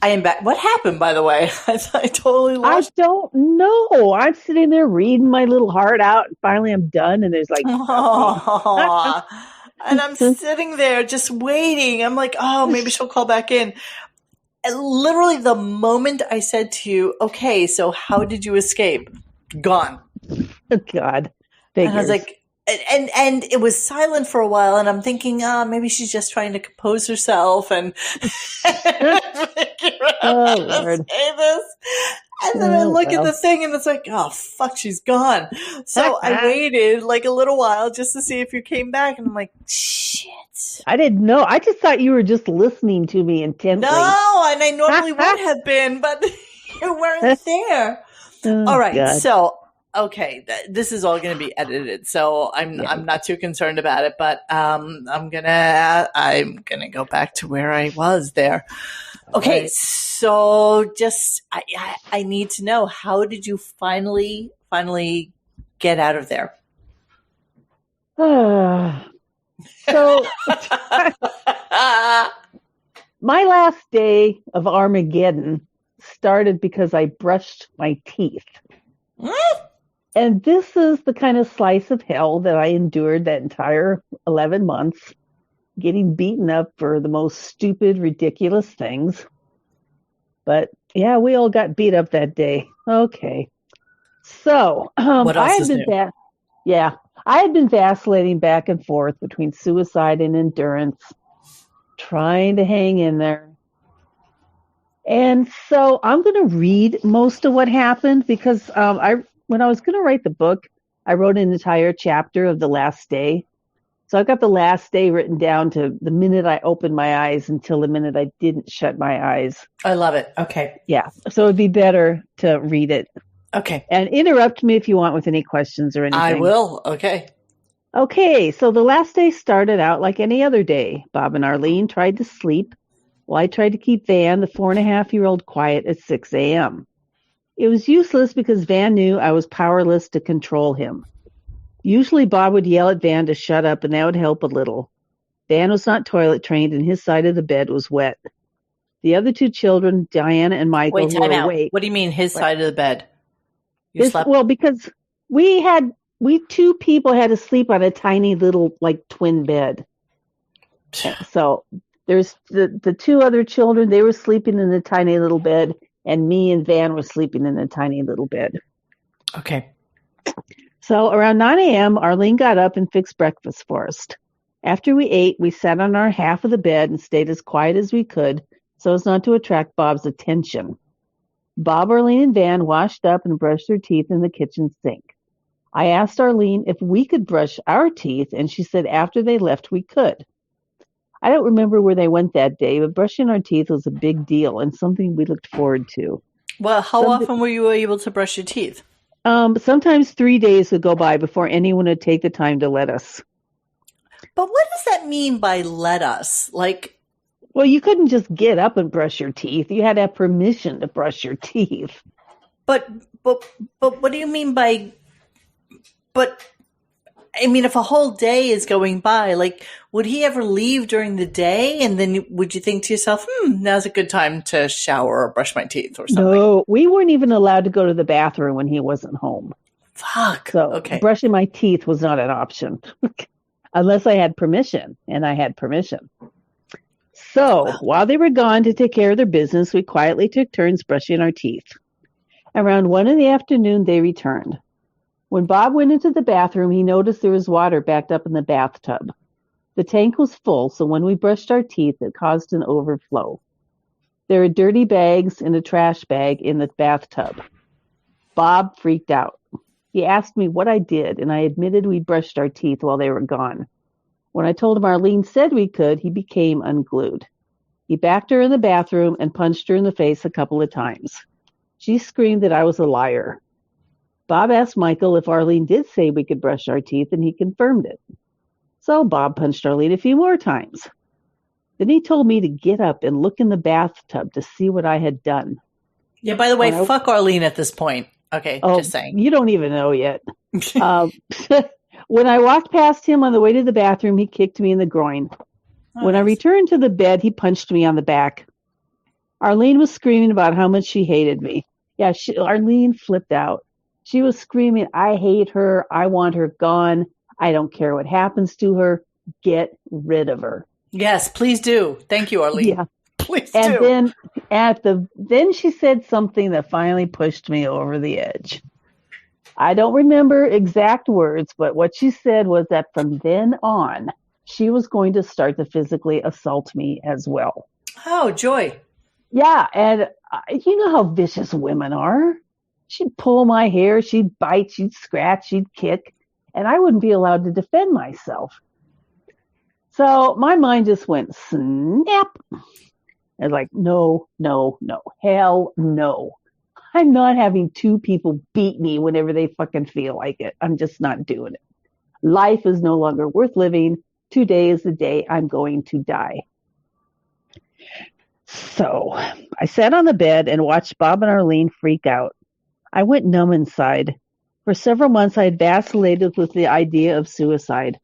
I am back. What happened, by the way? I totally lost. I don't know. I'm sitting there reading my little heart out, and finally I'm done, and there's like Aww. And I'm sitting there just waiting. I'm like, oh, maybe she'll call back in. And literally the moment I said to you, okay, so how did you escape? Gone. Oh, God. And I was like, and it was silent for a while, and I'm thinking, maybe she's just trying to compose herself and figure out how to say this. And then I look at the thing, and it's like, oh, fuck, she's gone. So I waited like a little while just to see if you came back, and I'm like, shit. I didn't know. I just thought you were just listening to me intently. No, and I normally would have been, but you weren't there. All right, God. so okay, this is all going to be edited, so I'm not too concerned about it. But I'm gonna go back to where I was there. Okay, so just I need to know, how did you finally get out of there? So my last day of Armageddon started because I brushed my teeth. And this is the kind of slice of hell that I endured that entire 11 months, getting beaten up for the most stupid, ridiculous things. But yeah, we all got beat up that day. Okay. So what else is new? I had been vacillating back and forth between suicide and endurance, trying to hang in there. And so I'm going to read most of what happened because when I was going to write the book, I wrote an entire chapter of the last day. So I've got the last day written down to the minute I opened my eyes until the minute I didn't shut my eyes. I love it. Okay. Yeah. So it'd be better to read it. Okay. And interrupt me if you want with any questions or anything. I will. Okay. Okay. So the last day started out like any other day. Bob and Arlene tried to sleep while I tried to keep Van, the 4.5-year-old, quiet at 6 a.m. It was useless because Van knew I was powerless to control him. Usually Bob would yell at Van to shut up, and that would help a little. Van was not toilet trained, and his side of the bed was wet. The other two children, Diana and Michael, were awake. What do you mean his side of the bed? You slept? Well, because we two people had to sleep on a tiny little like twin bed. So there's the two other children, they were sleeping in the tiny little bed, and me and Van were sleeping in the tiny little bed. Okay. So around 9 a.m., Arlene got up and fixed breakfast for us. After we ate, we sat on our half of the bed and stayed as quiet as we could so as not to attract Bob's attention. Bob, Arlene, and Van washed up and brushed their teeth in the kitchen sink. I asked Arlene if we could brush our teeth, and she said after they left we could. I don't remember where they went that day, but brushing our teeth was a big deal and something we looked forward to. Well, how often were you able to brush your teeth? Sometimes 3 days would go by before anyone would take the time to let us. But what does that mean by let us? Like, well, you couldn't just get up and brush your teeth. You had to have permission to brush your teeth. But what do you mean by? But I mean, if a whole day is going by, like, would he ever leave during the day? And then would you think to yourself, now's a good time to shower or brush my teeth or something? No, we weren't even allowed to go to the bathroom when he wasn't home. Fuck. So okay. Brushing my teeth was not an option unless I had permission, and I had permission. So while they were gone to take care of their business, we quietly took turns brushing our teeth. Around 1 p.m, they returned. When Bob went into the bathroom, he noticed there was water backed up in the bathtub. The tank was full, so when we brushed our teeth, it caused an overflow. There were dirty bags and a trash bag in the bathtub. Bob freaked out. He asked me what I did, and I admitted we brushed our teeth while they were gone. When I told him Arlene said we could, he became unglued. He backed her in the bathroom and punched her in the face a couple of times. She screamed that I was a liar. Bob asked Michael if Arlene did say we could brush our teeth, and he confirmed it. So Bob punched Arlene a few more times. Then he told me to get up and look in the bathtub to see what I had done. Yeah, by the way, fuck Arlene at this point. Okay, just saying. You don't even know yet. When I walked past him on the way to the bathroom, he kicked me in the groin. When I returned to the bed, he punched me on the back. Arlene was screaming about how much she hated me. Yeah, Arlene flipped out. She was screaming, I hate her. I want her gone. I don't care what happens to her. Get rid of her. Yes, please do. Thank you, Arlene. Yeah. Please do. And then she said something that finally pushed me over the edge. I don't remember exact words, but what she said was that from then on, she was going to start to physically assault me as well. Oh, joy. Yeah, and you know how vicious women are. She'd pull my hair, she'd bite, she'd scratch, she'd kick, and I wouldn't be allowed to defend myself. So my mind just went snap. I was like, no, hell no. I'm not having two people beat me whenever they fucking feel like it. I'm just not doing it. Life is no longer worth living. Today is the day I'm going to die. So I sat on the bed and watched Bob and Arlene freak out. I went numb inside. For several months, I had vacillated with the idea of suicide.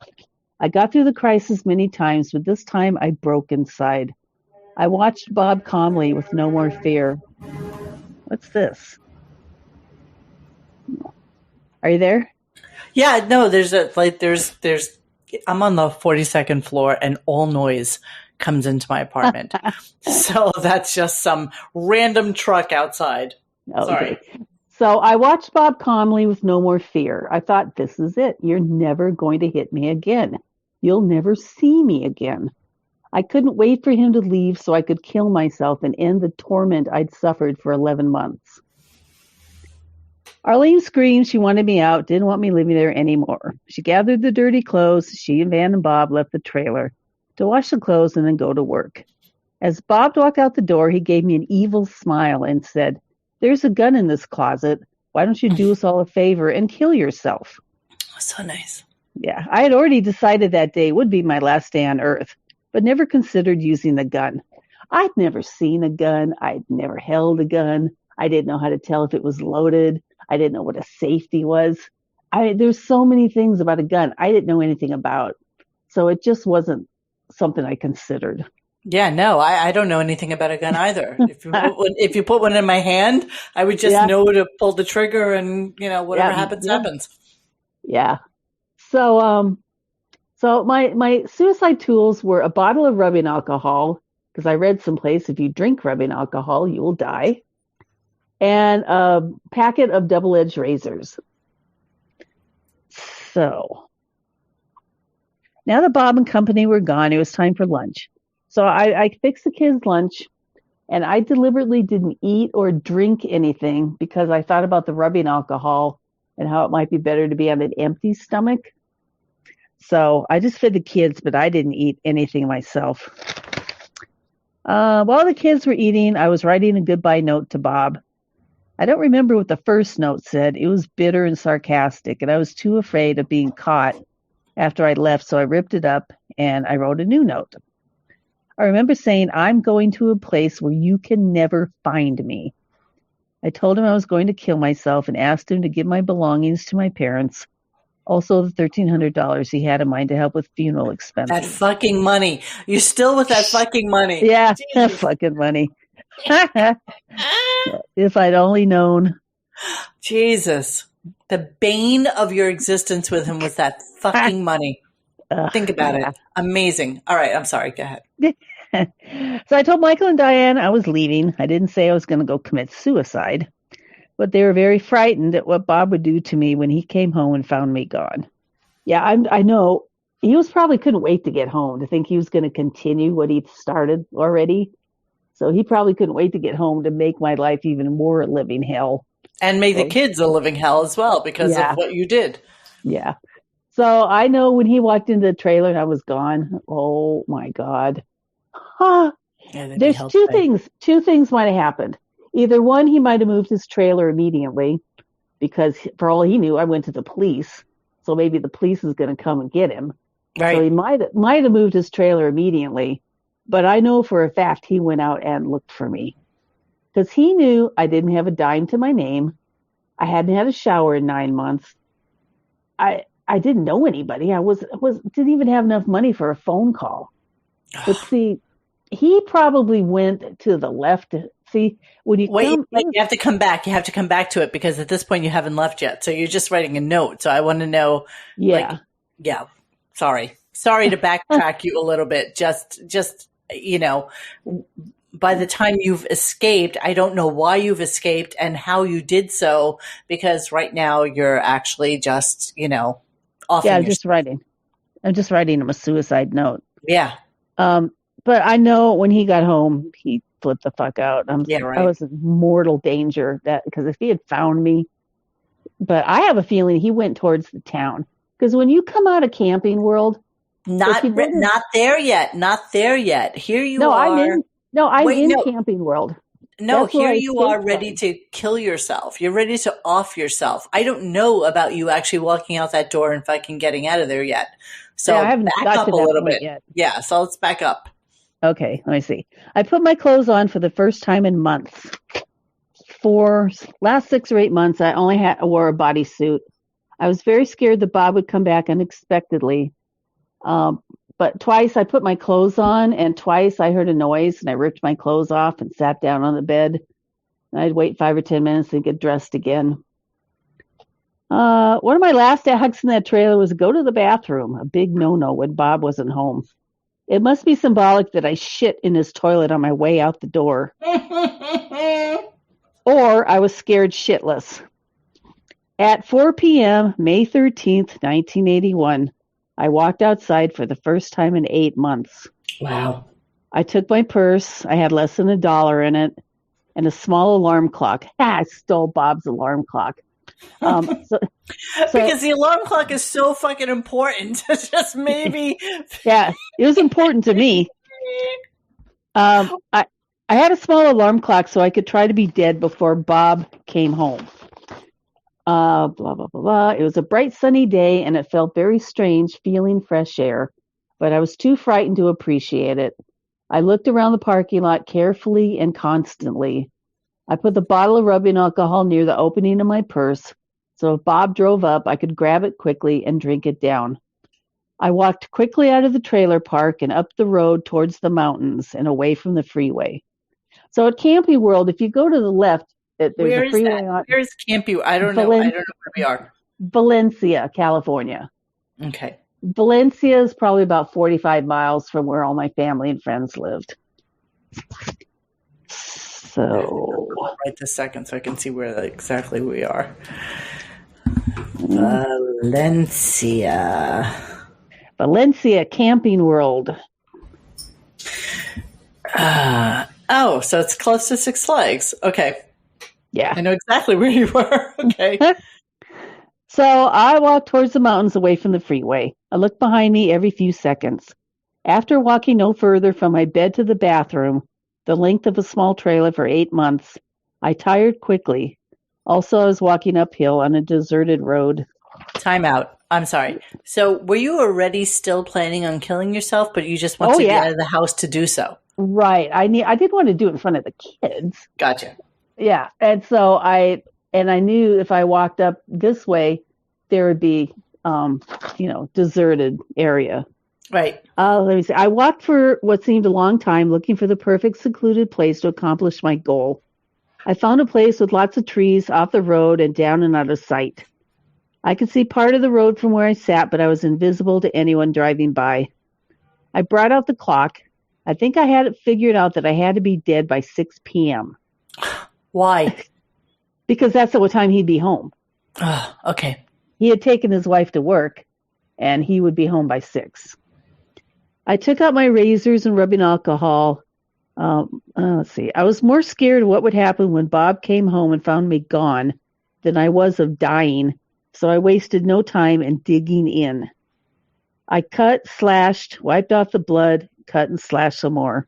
I got through the crisis many times, but this time I broke inside. I watched Bob calmly with no more fear. What's this? Are you there? Yeah, no, there's I'm on the 42nd floor and all noise comes into my apartment. So that's just some random truck outside. Okay. Sorry. So I watched Bob calmly with no more fear. I thought, this is it. You're never going to hit me again. You'll never see me again. I couldn't wait for him to leave so I could kill myself and end the torment I'd suffered for 11 months. Arlene screamed she wanted me out, didn't want me living there anymore. She gathered the dirty clothes. She and Van and Bob left the trailer to wash the clothes and then go to work. As Bob walked out the door, he gave me an evil smile and said, there's a gun in this closet. Why don't you do us all a favor and kill yourself? So nice. Yeah, I had already decided that day would be my last day on Earth, but never considered using the gun. I'd never seen a gun. I'd never held a gun. I didn't know how to tell if it was loaded. I didn't know what a safety was. There's so many things about a gun I didn't know anything about. So it just wasn't something I considered. Yeah, no, I don't know anything about a gun either. If you put one in my hand, I would just know to pull the trigger and, whatever happens, happens. Yeah. So my suicide tools were a bottle of rubbing alcohol, because I read someplace if you drink rubbing alcohol, you will die, and a packet of double-edged razors. So now that Bob and company were gone, it was time for lunch. So I fixed the kids' lunch, and I deliberately didn't eat or drink anything because I thought about the rubbing alcohol and how it might be better to be on an empty stomach. So I just fed the kids, but I didn't eat anything myself. While the kids were eating, I was writing a goodbye note to Bob. I don't remember what the first note said. It was bitter and sarcastic, and I was too afraid of being caught after I left, so I ripped it up and I wrote a new note. I remember saying, I'm going to a place where you can never find me. I told him I was going to kill myself and asked him to give my belongings to my parents. Also, the $1,300 he had in mind to help with funeral expenses. That fucking money. You're still with that fucking money. Yeah, that fucking money. If I'd only known. Jesus. The bane of your existence with him was that fucking money. Think about it. Amazing. All right. I'm sorry. Go ahead. So I told Michael and Diane I was leaving. I didn't say I was going to go commit suicide, but they were very frightened at what Bob would do to me when he came home and found me gone. Yeah, I know. He probably couldn't wait to get home, to think he was going to continue what he'd started already. So he probably couldn't wait to get home to make my life even more a living hell. And make the kids a living hell as well because of what you did. Yeah. So I know when he walked into the trailer and I was gone, oh my God. There's two things might have happened. Either one, he might have moved his trailer immediately because for all he knew, I went to the police. So maybe the police is going to come and get him. Right. So he might have moved his trailer immediately. But I know for a fact he went out and looked for me because he knew I didn't have a dime to my name. I hadn't had a shower in 9 months. I didn't know anybody. I didn't even have enough money for a phone call. But see, he probably went to the left. See, when you Wait, you have to come back. You have to come back to it because at this point you haven't left yet. So you're just writing a note. So I want to know. Yeah. Sorry to backtrack you a little bit. Just by the time you've escaped, I don't know why you've escaped and how you did so, because right now you're actually just, off. Yeah, I'm just writing him a suicide note. Yeah. But I know when he got home, he flipped the fuck out. I was in mortal danger because if he had found me, but I have a feeling he went towards the town because when you come out of Camping World, not there yet. Here you are. I'm in Camping World. No, here you are ready to kill yourself. You're ready to off yourself. I don't know about you actually walking out that door and fucking getting out of there yet. So I haven't back up a little bit yet. Yeah, so let's back up. Okay, let me see. I put my clothes on for the first time in months. For last 6 or 8 months, I only wore a bodysuit. I was very scared that Bob would come back unexpectedly. But twice I put my clothes on, and twice I heard a noise, and I ripped my clothes off and sat down on the bed. And I'd wait 5 or 10 minutes and get dressed again. One of my last acts in that trailer was go to the bathroom, a big no-no when Bob wasn't home. It must be symbolic that I shit in his toilet on my way out the door. Or I was scared shitless. At 4 p.m., May 13th, 1981, I walked outside for the first time in 8 months. Wow. I took my purse. I had less than $1 in it and a small alarm clock. I stole Bob's alarm clock. Because the alarm clock is so fucking important. Just maybe. Yeah, it was important to me. I had a small alarm clock so I could try to be dead before Bob came home. Blah, blah, blah, blah. It was a bright sunny day and it felt very strange feeling fresh air, but I was too frightened to appreciate it. I looked around the parking lot carefully and constantly. I put the bottle of rubbing alcohol near the opening of my purse, so if Bob drove up, I could grab it quickly and drink it down. I walked quickly out of the trailer park and up the road towards the mountains and away from the freeway. So at Camping World, if you go to the left, there's a freeway on. Where is Camping? I don't know where we are. Valencia, California. Okay. Valencia is probably about 45 miles from where all my family and friends lived. So right this second so I can see where exactly we are. Valencia Camping World. So it's close to Six Flags. Okay. Yeah. I know exactly where you were. Okay. So I walked towards the mountains away from the freeway. I looked behind me every few seconds. After walking no further from my bed to the bathroom, the length of a small trailer for 8 months, I tired quickly. Also, I was walking uphill on a deserted road. Time out. I'm sorry. So were you already still planning on killing yourself, but you just wanted to get out of the house to do so? Right. I didn't want to do it in front of the kids. Gotcha. Yeah. And so I knew if I walked up this way, there would be, deserted area. Right. Let me see. I walked for what seemed a long time, looking for the perfect secluded place to accomplish my goal. I found a place with lots of trees off the road and down and out of sight. I could see part of the road from where I sat, but I was invisible to anyone driving by. I brought out the clock. I think I had it figured out that I had to be dead by 6 p.m. Why? Because that's at what time he'd be home. Okay. He had taken his wife to work, and he would be home by 6. I took out my razors and rubbing alcohol. Let's see. I was more scared of what would happen when Bob came home and found me gone than I was of dying, so I wasted no time in digging in. I cut, slashed, wiped off the blood, cut and slashed some more.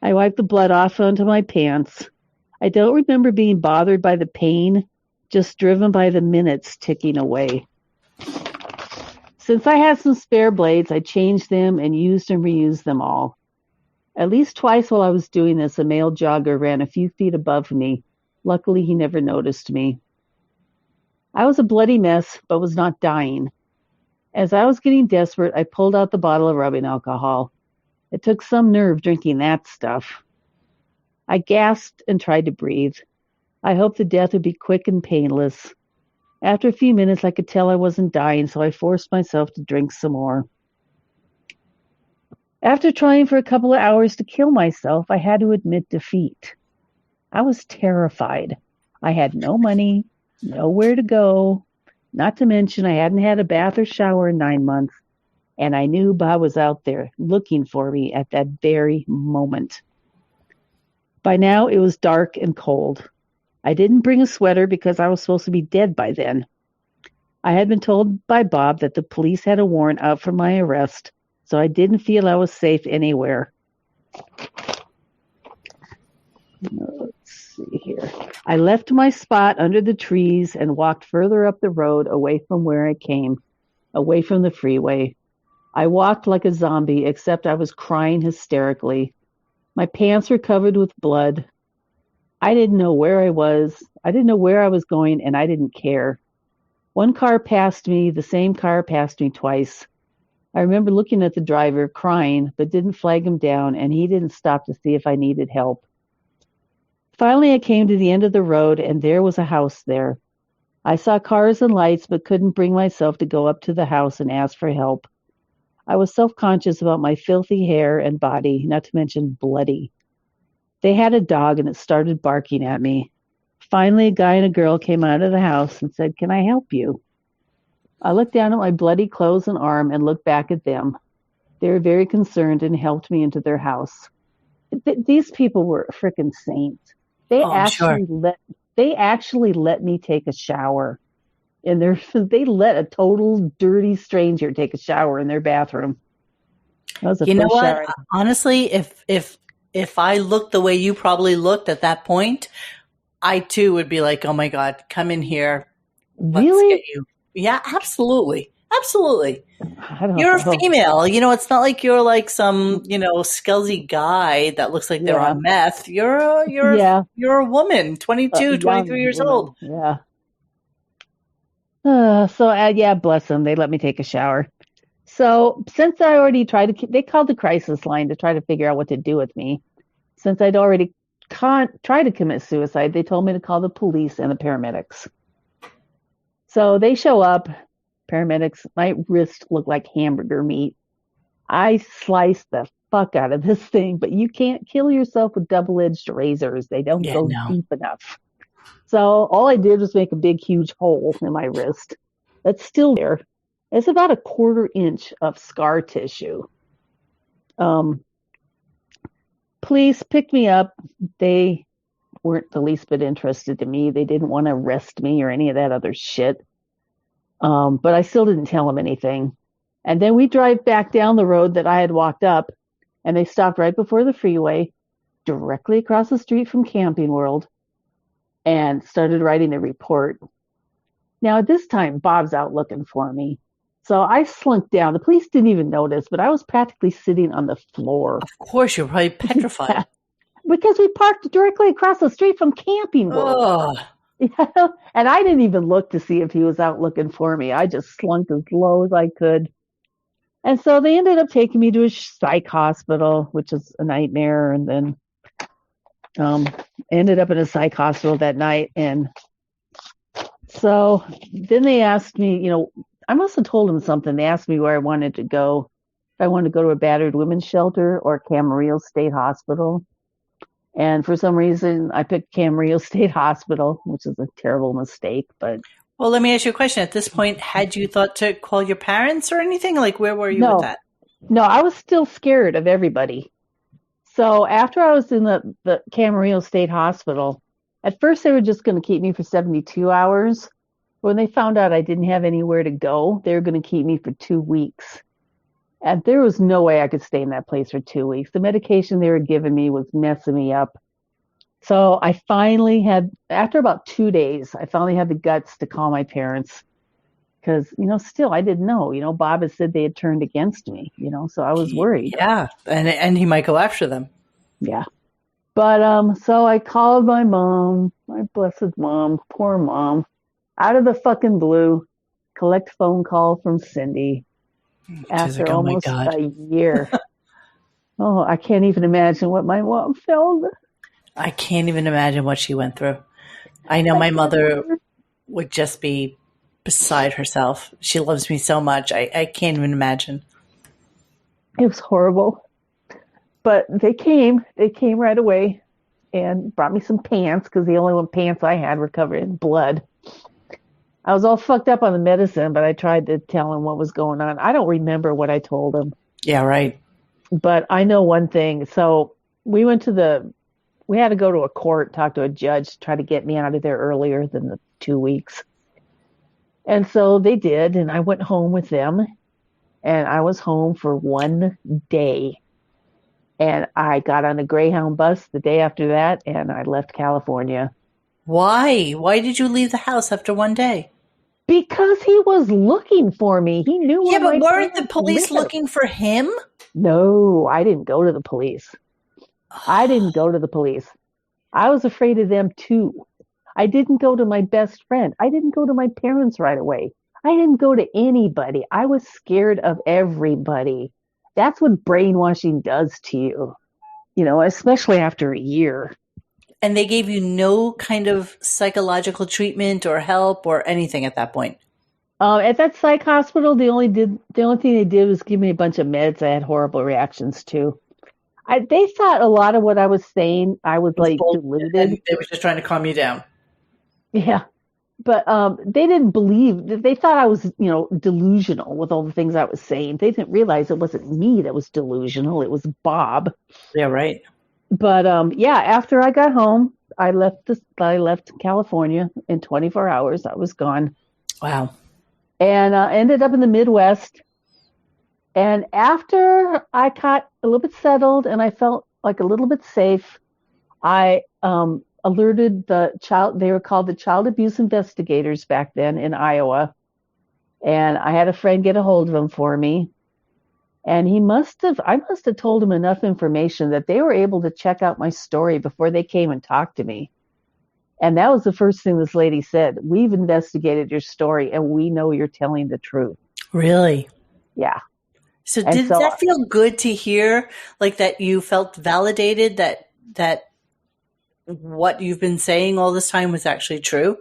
I wiped the blood off onto my pants. I don't remember being bothered by the pain, just driven by the minutes ticking away. Since I had some spare blades, I changed them and used and reused them all. At least twice while I was doing this, a male jogger ran a few feet above me. Luckily, he never noticed me. I was a bloody mess, but was not dying. As I was getting desperate, I pulled out the bottle of rubbing alcohol. It took some nerve drinking that stuff. I gasped and tried to breathe. I hoped the death would be quick and painless. After a few minutes, I could tell I wasn't dying, so I forced myself to drink some more. After trying for a couple of hours to kill myself, I had to admit defeat. I was terrified. I had no money, nowhere to go, not to mention I hadn't had a bath or shower in 9 months, and I knew Bob was out there looking for me at that very moment. By now, it was dark and cold. I didn't bring a sweater because I was supposed to be dead by then. I had been told by Bob that the police had a warrant out for my arrest, so I didn't feel I was safe anywhere. Let's see here. I left my spot under the trees and walked further up the road away from where I came, away from the freeway. I walked like a zombie, except I was crying hysterically. My pants were covered with blood. I didn't know where I was. I didn't know where I was going, and I didn't care. One car passed me. The same car passed me twice. I remember looking at the driver, crying, but didn't flag him down, and he didn't stop to see if I needed help. Finally, I came to the end of the road, and there was a house there. I saw cars and lights, but couldn't bring myself to go up to the house and ask for help. I was self-conscious about my filthy hair and body, not to mention bloody. They had a dog, and it started barking at me. Finally, a guy and a girl came out of the house and said, "Can I help you?" I looked down at my bloody clothes and arm and looked back at them. They were very concerned and helped me into their house. These people were frickin' saints. They Oh, I'm sure. they actually let me take a shower in their. They let a total dirty stranger take a shower in their bathroom. That was the You know first what? shower. Honestly, if I looked the way you probably looked at that point, I too would be like, "Oh my God, come in here. Let's get Really? you." Yeah, absolutely. Absolutely. I don't You're a know. female. It's not like you're like some, scuzzy guy that looks like they're Yeah, on meth. yeah, You're a woman, a 22, 23 young years old. woman. Yeah. Yeah, bless them. They let me take a shower. So since I already they called the crisis line to try to figure out what to do with me. Since I'd already tried to commit suicide, they told me to call the police and the paramedics. So they show up, paramedics, my wrist looked like hamburger meat. I sliced the fuck out of this thing, but you can't kill yourself with double-edged razors. They don't Yeah, go no. deep enough. So all I did was make a big, huge hole in my wrist. That's still there. It's about a 1/4 inch of scar tissue. Police picked me up. They weren't the least bit interested in me. They didn't want to arrest me or any of that other shit. But I still didn't tell them anything. And then we drive back down the road that I had walked up, and they stopped right before the freeway, directly across the street from Camping World, and started writing a report. Now, at this time, Bob's out looking for me. So I slunk down. The police didn't even notice, but I was practically sitting on the floor. Of course, you're probably petrified. Because we parked directly across the street from Camping World. Oh, And I didn't even look to see if he was out looking for me. I just slunk as low as I could. And so they ended up taking me to a psych hospital, which is a nightmare. And then ended up in a psych hospital that night. And so then they asked me, I must have told them something. They asked me where I wanted to go. If I wanted to go to a battered women's shelter or Camarillo State Hospital. And for some reason, I picked Camarillo State Hospital, which is a terrible mistake. But well, let me ask you a question. At this point, had you thought to call your parents or anything? Like, where were you with that? No, I was still scared of everybody. So after I was in the Camarillo State Hospital, at first they were just going to keep me for 72 hours. When they found out I didn't have anywhere to go, they were going to keep me for 2 weeks. And there was no way I could stay in that place for 2 weeks. The medication they were giving me was messing me up. So I finally had, after about 2 days, I finally had the guts to call my parents because, still I didn't know. Bob had said they had turned against me, so I was worried. Yeah, and he might go after them. Yeah. But so I called my mom, my blessed mom, poor mom, out of the fucking blue, collect phone call from Cindy She's after like, oh my almost God. a year. Oh, I can't even imagine what my mom felt. I can't even imagine what she went through. I know my mother would just be beside herself. She loves me so much. I can't even imagine. It was horrible. But they came right away and brought me some pants because the only one pants I had were covered in blood. I was all fucked up on the medicine, but I tried to tell him what was going on. I don't remember what I told him, Yeah, right. but I know one thing. So we had to go to a court, talk to a judge, try to get me out of there earlier than the 2 weeks. And so they did, and I went home with them, and I was home for 1 day. And I got on a Greyhound bus the day after that, and I left California. Why? Why did you leave the house after one day? Because he was looking for me. He knew Yeah, where but my weren't the parents police lived. looking for him? No, I didn't go to the police. I didn't go to the police. I was afraid of them too. I didn't go to my best friend. I didn't go to my parents right away. I didn't go to anybody. I was scared of everybody. That's what brainwashing does to you, especially after a year. And they gave you no kind of psychological treatment or help or anything at that point. At that psych hospital, the only thing they did was give me a bunch of meds I had horrible reactions to. They thought a lot of what I was saying, I was It was like bullshit, deluded. and they were just trying to calm you down. Yeah. But they didn't believe. They thought I was, delusional with all the things I was saying. They didn't realize it wasn't me that was delusional. It was Bob. Yeah, right. But yeah, after I got home, I left California in 24 hours. I was gone Wow. and ended up in the Midwest. And after I got a little bit settled and I felt like a little bit safe, I alerted the child. They were called the child abuse investigators back then in Iowa. And I had a friend get a hold of them for me. And I must have told him enough information that they were able to check out my story before they came and talked to me. And that was the first thing this lady said. We've investigated your story and we know you're telling the truth. Really? Yeah. So And did so that feel good to hear? Like that you felt validated that what you've been saying all this time was actually true?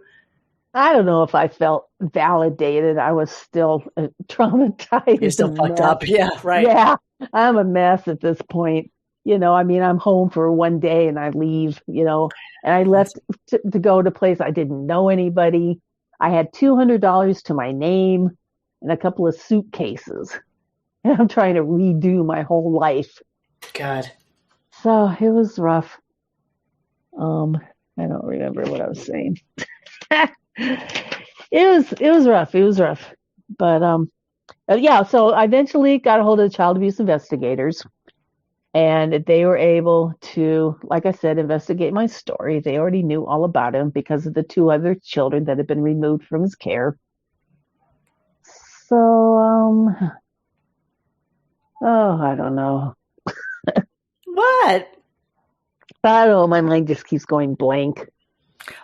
I don't know if I felt validated. I was still traumatized. You're still fucked up. Yeah, right. Yeah, I'm a mess at this point. I'm home for 1 day and I leave, and I left to go to a place I didn't know anybody. I had $200 to my name and a couple of suitcases. And I'm trying to redo my whole life. God. So it was rough. I don't remember what I was saying. It was rough. It was rough. But yeah, so I eventually got a hold of the child abuse investigators and they were able to, like I said, investigate my story. They already knew all about him because of the two other children that had been removed from his care. So I don't know. What? I don't know, my mind just keeps going blank.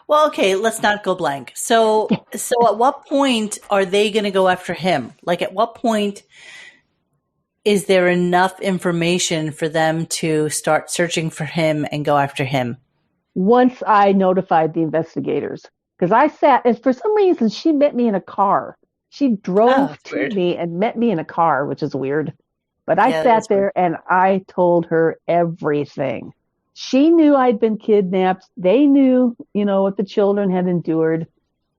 Well, okay, let's not go blank. So at what point are they going to go after him? Like at what point is there enough information for them to start searching for him and go after him? Once I notified the investigators, because and for some reason, she met me in a car. She drove to weird. me and met me in a car, which is weird. But I Yeah, sat there and I told her everything. She knew I'd been kidnapped. They knew, what the children had endured.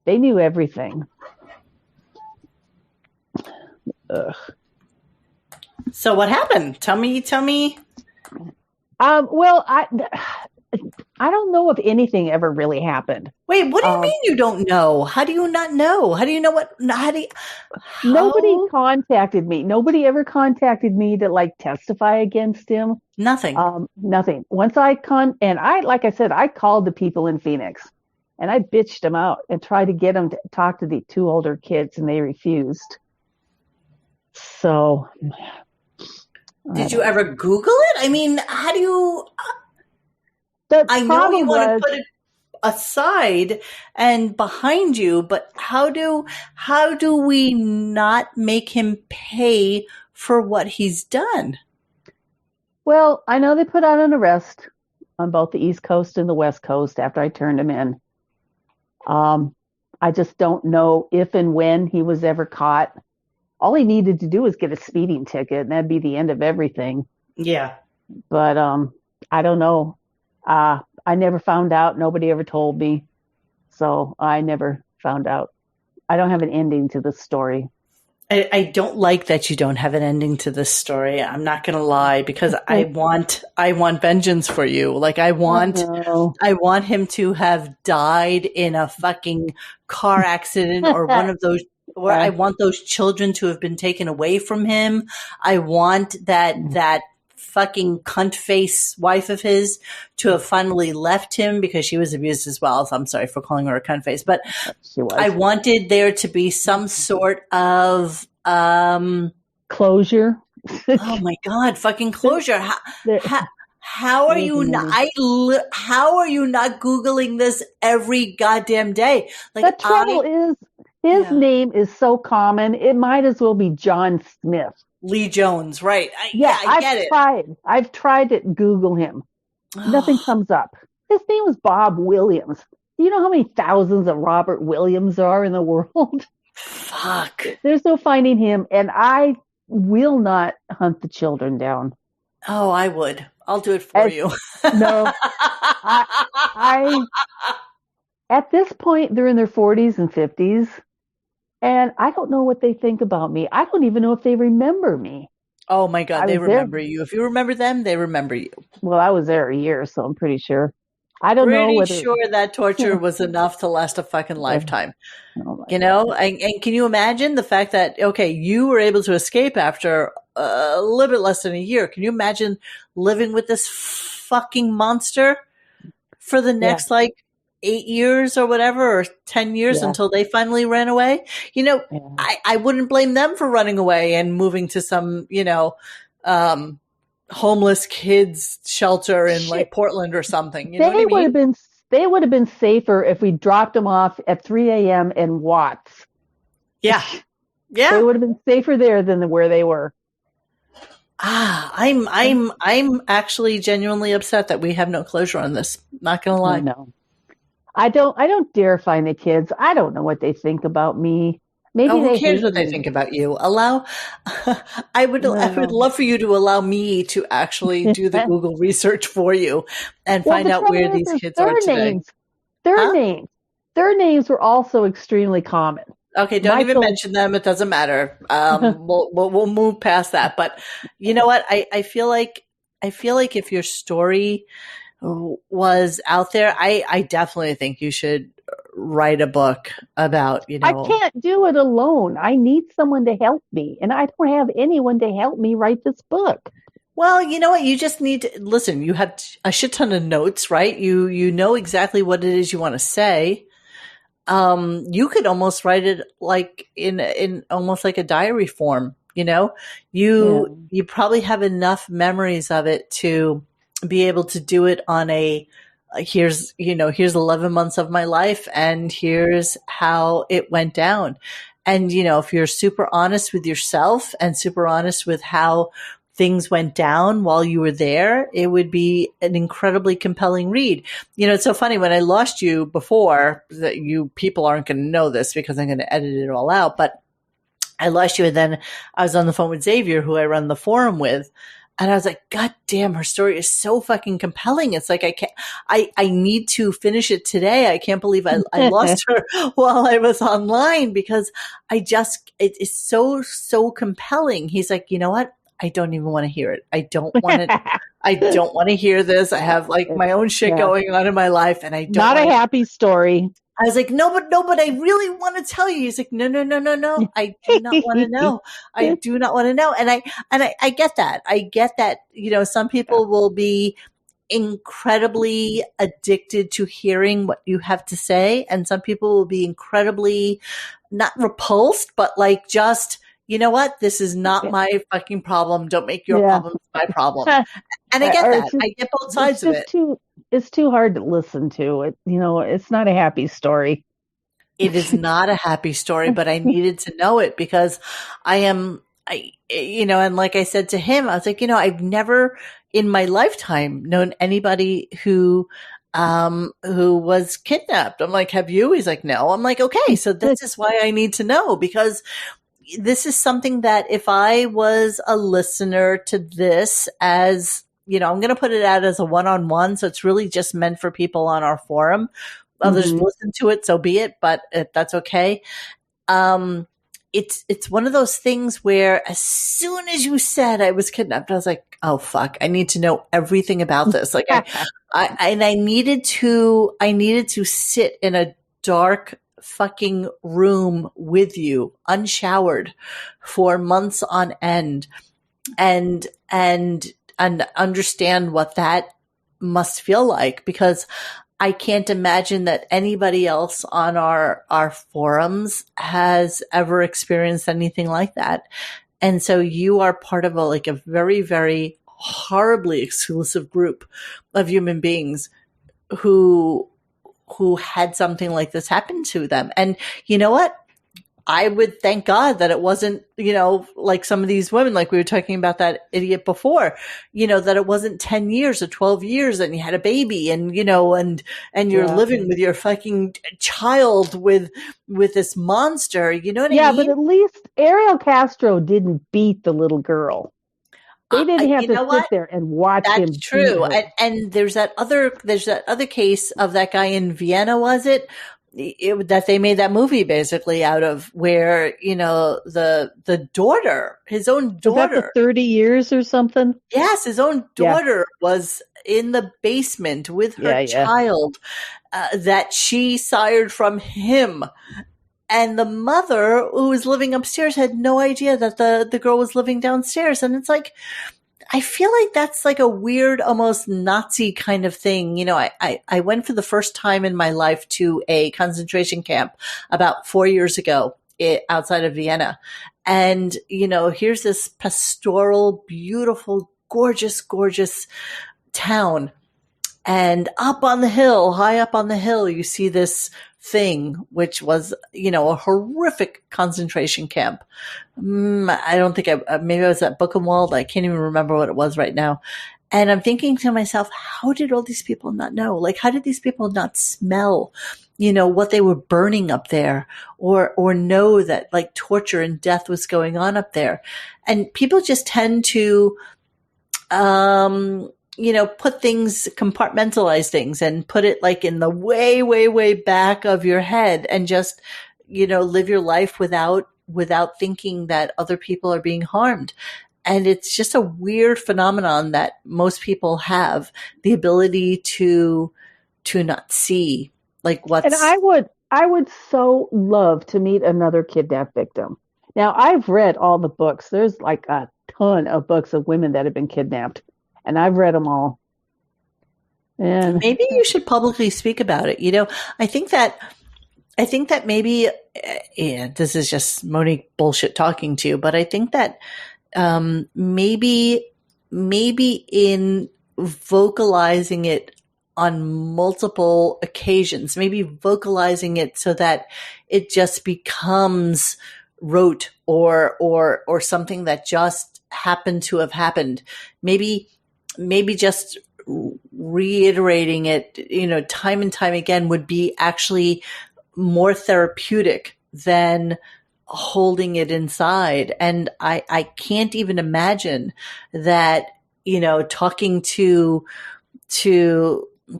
They knew everything. Ugh. So what happened? Tell me. Well, I don't know if anything ever really happened. Wait, what do you mean you don't know? How do you not know? How do you know Nobody how? contacted me. Nobody ever contacted me to like testify against him. Nothing. Nothing. Like I said, I called the people in Phoenix and I bitched them out and tried to get them to talk to the two older kids and they refused. So, Did you ever Google it? I mean, how do you, the I know you problem want to was, put it aside and behind you, but how do we not make him pay for what he's done? well, I know they put out an arrest on both the East Coast and the West Coast after I turned him in. I just don't know if and when he was ever caught. All he needed to do was get a speeding ticket, and that'd be the end of everything. Yeah. But I don't know. I never found out. Nobody ever told me. So I never found out. I don't have an ending to this story. I don't like that you don't have an ending to this story. I'm not going to lie, because I want vengeance for you. Like I want him to have died in a fucking car accident or one of those, or I want those children to have been taken away from him. I want that fucking cunt face wife of his to have finally left him, because she was abused as well. So I'm sorry for calling her a cunt face, but I wanted there to be some sort of closure. Oh my God, fucking closure. How are you not, how are you not Googling this every goddamn day? Like, the trouble is, his name is so common, it might as well be John Smith. Lee Jones, right? I get it. I've tried to Google him. Nothing comes up. His name was Bob Williams. Do you know how many thousands of Robert Williams are in the world? Fuck. There's no finding him, and I will not hunt the children down. Oh, I would. I'll do it for you. No. I at this point, they're in their 40s and 50s. And I don't know what they think about me. I don't even know if they remember me. Oh my God, they remember you. If you remember them, they remember you. Well, I was there a year, so I'm pretty sure. I don't know whether... Pretty sure that torture was enough to last a fucking lifetime. You know? And can you imagine the fact that, okay, you were able to escape after a little bit less than a year. Can you imagine living with this fucking monster for the next, 8 years or whatever, or 10 years until they finally ran away? You know, I wouldn't blame them for running away and moving to some, homeless kids shelter in like Portland or something. You know what I mean? They would have been safer if we dropped them off at 3 a.m. in Watts. Yeah. Yeah. They would have been safer there than where they were. I'm actually genuinely upset that we have no closure on this. Not gonna lie. No. I don't dare find the kids. I don't know what they think about me. Maybe who cares what they think about you? I would love for you to allow me to actually do the Google research for you and find out where these kids are today. Their names were also extremely common. Okay, don't even mention them. It doesn't matter. We'll move past that. But you know what? I feel like if your story was out there, I definitely think you should write a book about, I can't do it alone. I need someone to help me, and I don't have anyone to help me write this book. Well, you know what? You just need to listen. You have a shit ton of notes, right? You know exactly what it is you want to say. You could almost write it like in almost like a diary form, you probably have enough memories of it to be able to do it on here's 11 months of my life and here's how it went down. And, if you're super honest with yourself and super honest with how things went down while you were there, it would be an incredibly compelling read. It's so funny, when I lost you before, that you people aren't going to know this because I'm going to edit it all out, but I lost you, and then I was on the phone with Xavier, who I run the forum with, and I was like, God damn, her story is so fucking compelling. It's like, I need to finish it today. I can't believe I lost her while I was online, because it is so compelling. He's like, you know what? I don't even want to hear it. I don't want I don't want to hear this. I have like my own shit going on in my life, and I don't Not a happy story. I was like, no, but I really want to tell you. He's like, no. I do not want to know. I do not want to know. And I get that. I get that, some people will be incredibly addicted to hearing what you have to say. And some people will be incredibly not repulsed, but like just, you know what? This is not my fucking problem. Don't make your problems my problem. And I get that. I get both sides of it. It's too hard to listen to. It's not a happy story. It is not a happy story, but I needed to know it because and like I said to him, I was like, I've never in my lifetime known anybody who was kidnapped. I'm like, have you? He's like, no. I'm like, okay, so this is why I need to know, because this is something that if I was a listener to this as, I'm going to put it out as a one-on-one. So it's really just meant for people on our forum. Others listen to it, so be it, but that's okay. It's one of those things where as soon as you said I was kidnapped, I was like, oh fuck, I need to know everything about this. Like I needed to sit in a dark fucking room with you, unshowered, for months on end, and understand what that must feel like, because I can't imagine that anybody else on our forums has ever experienced anything like that. And so you are part of a very, very horribly exclusive group of human beings who had something like this happen to them. And you know what? I would thank God that it wasn't, like some of these women, like we were talking about that idiot before, that it wasn't 10 years or 12 years and you had a baby and, and you're living with your fucking child with this monster. You know what I mean? Yeah, but at least Ariel Castro didn't beat the little girl. They didn't have to sit there and watch him. That's true. And there's that other case of that guy in Vienna, was it? That they made that movie basically out of, where the daughter, his own daughter, was that for 30 years or something. Yes, his own daughter was in the basement with her child that she sired from him, and the mother, who was living upstairs, had no idea that the girl was living downstairs. And it's like, I feel like that's like a weird, almost Nazi kind of thing. I went for the first time in my life to a concentration camp about 4 years ago outside of Vienna. And, here's this pastoral, beautiful, gorgeous, gorgeous town. And up on the hill, high up on the hill, you see this thing, which was, a horrific concentration camp. I don't think maybe I was at Buchenwald. I can't even remember what it was right now. And I'm thinking to myself, how did all these people not know? Like, how did these people not smell, what they were burning up there, or know that like torture and death was going on up there? And people just tend to, put things, compartmentalize things and put it like in the way, way, way back of your head and just, live your life without thinking that other people are being harmed. And it's just a weird phenomenon that most people have the ability to not see like what's. And I would so love to meet another kidnapped victim. Now, I've read all the books. There's like a ton of books of women that have been kidnapped, and I've read them all. And maybe you should publicly speak about it. I think that maybe, this is just Monique bullshit talking to you, but I think that maybe in vocalizing it on multiple occasions, maybe vocalizing it so that it just becomes rote or something that just happened to have happened. Maybe just reiterating it, time and time again would be actually more therapeutic than holding it inside. And I can't even imagine that, talking to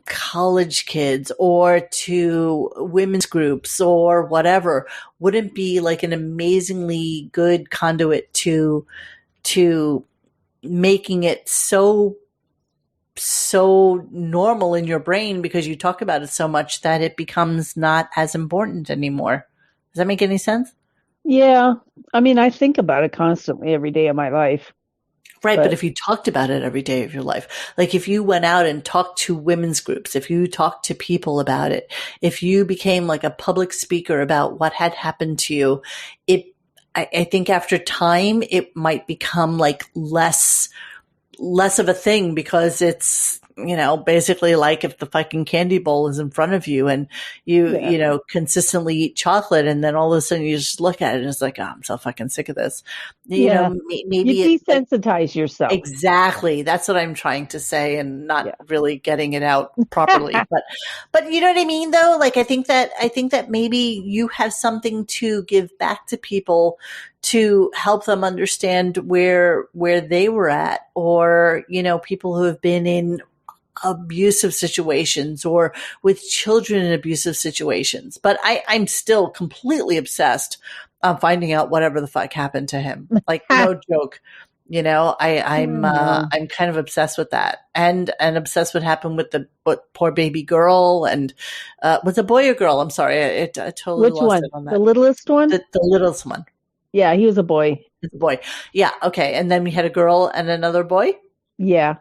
college kids or to women's groups or whatever wouldn't be like an amazingly good conduit to making it so so normal in your brain because you talk about it so much that it becomes not as important anymore. Does that make any sense? Yeah. I mean, I think about it constantly every day of my life. Right. But if you talked about it every day of your life, like if you went out and talked to women's groups, if you talked to people about it, if you became like a public speaker about what had happened to you, I think after time, it might become like less of a thing because it's, basically like if the fucking candy bowl is in front of you and you consistently eat chocolate and then all of a sudden you just look at it and it's like, oh, I'm so fucking sick of this. Yeah. Maybe You it's like, desensitize yourself. exactly. That's what I'm trying to say and not really getting it out properly. But you know what I mean though? Like I think that maybe you have something to give back to people to help them understand where they were at, or, people who have been in abusive situations or with children in abusive situations. But I'm still completely obsessed on finding out whatever the fuck happened to him. Like no joke. I'm kind of obsessed with that, and obsessed what happened with the poor baby girl, and was it a boy or girl? I'm sorry, I totally Which lost one? it on that. The littlest one? The littlest one. Yeah, he was a boy. It's a boy. Yeah. Okay. And then we had a girl and another boy. Yeah.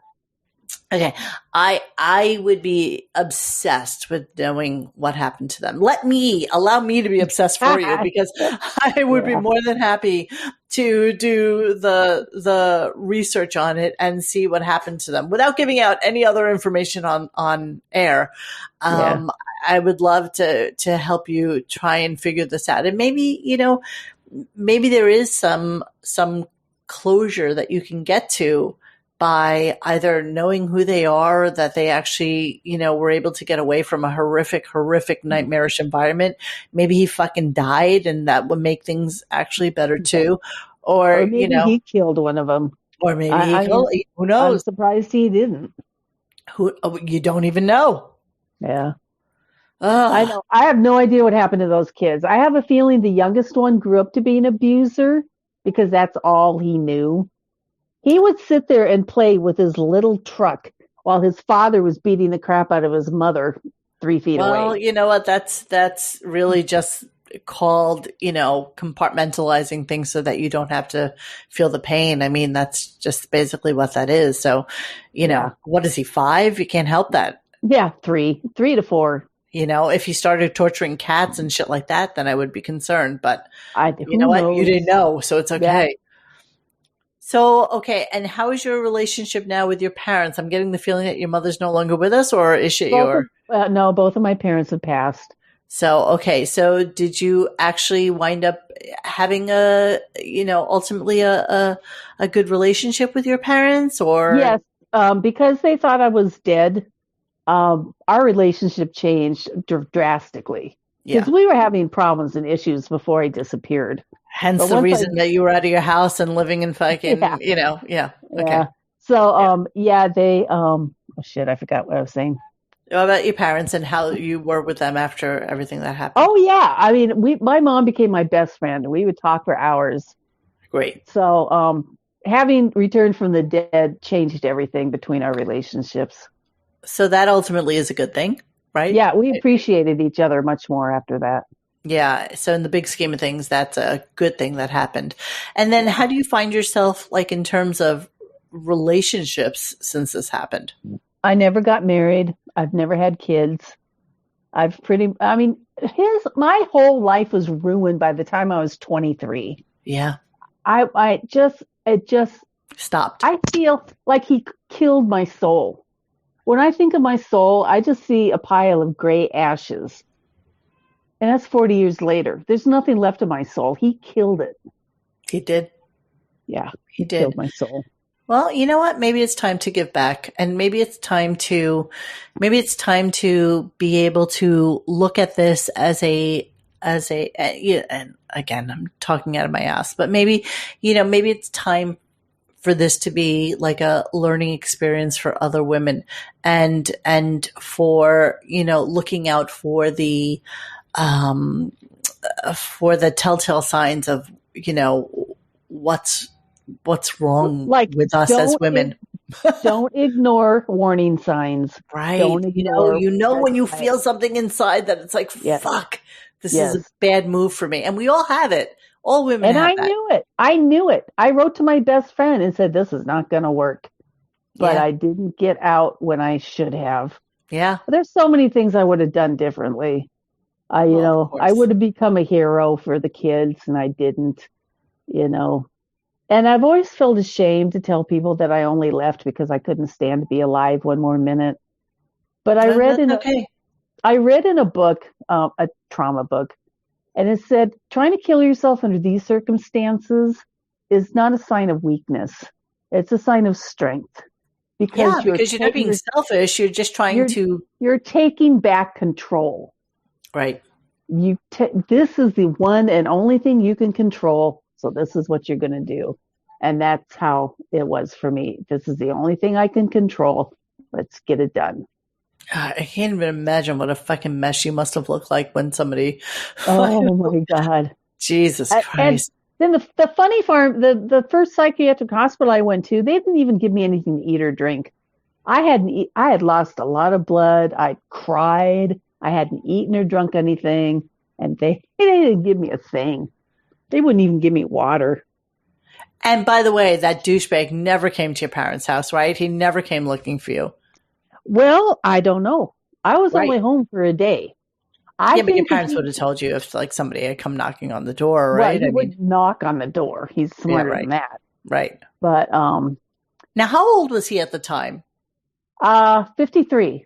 Okay. I would be obsessed with knowing what happened to them. Allow me to be obsessed for you, because I would be more than happy to do the research on it and see what happened to them without giving out any other information on air. I would love to help you try and figure this out. And maybe there is some closure that you can get to by either knowing who they are, that they actually, were able to get away from a horrific, nightmarish environment. Maybe he fucking died and that would make things actually better too. Or maybe he killed one of them. Or maybe who knows? I'm surprised he didn't. You don't even know. Yeah. I know. I have no idea what happened to those kids. I have a feeling the youngest one grew up to be an abuser because that's all he knew. He would sit there and play with his little truck while his father was beating the crap out of his mother 3 feet away. Well, you know what? That's really just called, compartmentalizing things so that you don't have to feel the pain. I mean, that's just basically what that is. So, what is he, 5? You can't help that. Yeah, 3 to 4. If you started torturing cats and shit like that, then I would be concerned. But you know knows? what? You didn't know, so it's okay. Yeah. So, okay. And how is your relationship now with your parents? I'm getting the feeling that your mother's no longer with us, or is she no, both of my parents have passed. So, okay. So did you actually wind up having ultimately a good relationship with your parents, or? Yes. Because they thought I was dead. Our relationship changed drastically because we were having problems and issues before he disappeared. Hence the reason that you were out of your house and living in fucking, Okay. So, they, oh shit, I forgot what I was saying. What about your parents and how you were with them after everything that happened? Oh yeah. I mean, my mom became my best friend. We would talk for hours. Great. So, having returned from the dead changed everything between our relationships. So that ultimately is a good thing, right? Yeah. We appreciated each other much more after that. Yeah. So in the big scheme of things, that's a good thing that happened. And then how do you find yourself, like, in terms of relationships since this happened? I never got married. I've never had kids. My whole life was ruined by the time I was 23. Yeah. It just stopped. I feel like he killed my soul. When I think of my soul, I just see a pile of gray ashes. And that's 40 years later. There's nothing left of my soul. He killed it. He did. Yeah. He did. Killed my soul. Well, you know what? Maybe it's time to give back, and maybe it's time to be able to look at this as a, and again, I'm talking out of my ass, but maybe it's time for this to be like a learning experience for other women, and for, looking out for the telltale signs of, what's wrong with us as women. Don't ignore warning signs. Right. Don't ignore red When you flags. feel something inside that it's like, Yes. fuck, this is a Yes. bad move for me. And we all have it. All women And have I that. knew it. I knew it. I wrote to my best friend and said, this is not going to work. But Yeah. I didn't get out when I should have. Yeah. There's so many things I would have done differently. I course. would have become a hero for the kids, and I didn't, And I've always felt ashamed to tell people that I only left because I couldn't stand to be alive one more minute. But I read in a book, a trauma book, and it said trying to kill yourself under these circumstances is not a sign of weakness. It's a sign of strength. Because you're not being selfish. You're just trying to. You're taking back control. Right. This is the one and only thing you can control. So this is what you're going to do. And that's how it was for me. This is the only thing I can control. Let's get it done. I can't even imagine what a fucking mess you must have looked like when somebody. Oh my God. Jesus Christ. And then the funny part, the first psychiatric hospital I went to, they didn't even give me anything to eat or drink. I had lost a lot of blood. I cried. I hadn't eaten or drunk anything. And they didn't give me a thing. They wouldn't even give me water. And by the way, that douchebag never came to your parents' house, right? He never came looking for you. Well, I don't know. I was only home for a day. But your parents would have told you if like somebody had come knocking on the door, right? He would knock on the door. He's smarter than that. Right. But now how old was he at the time? 53.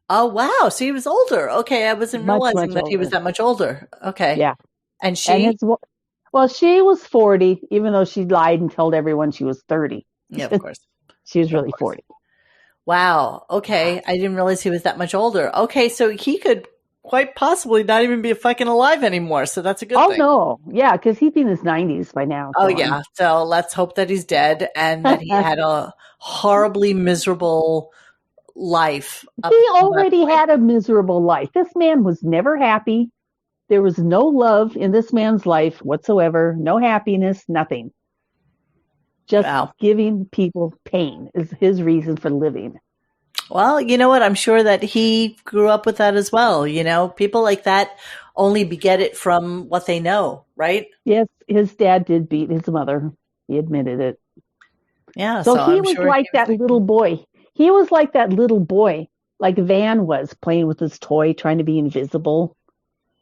Oh wow. So he was older. Okay, I wasn't realizing that he was that much older. Okay. Yeah. And she she was 40, even though she lied and told everyone she was 30. Yeah, of course. She was really 40. Wow. Okay. I didn't realize he was that much older. Okay, so he could quite possibly not even be fucking alive anymore. So that's a good thing. Oh, no. Yeah, because he'd be in his 90s by now. Oh, yeah. So let's hope that he's dead and that he had a horribly miserable life. He already had a miserable life. This man was never happy. There was no love in this man's life whatsoever. No happiness, nothing. Just giving people pain is his reason for living. Well, you know what? I'm sure that he grew up with that as well. People like that only get it from what they know, right? Yes, his dad did beat his mother. He admitted it. Yeah. So he was like that little boy. He was like that little boy, like Van was, playing with his toy, trying to be invisible.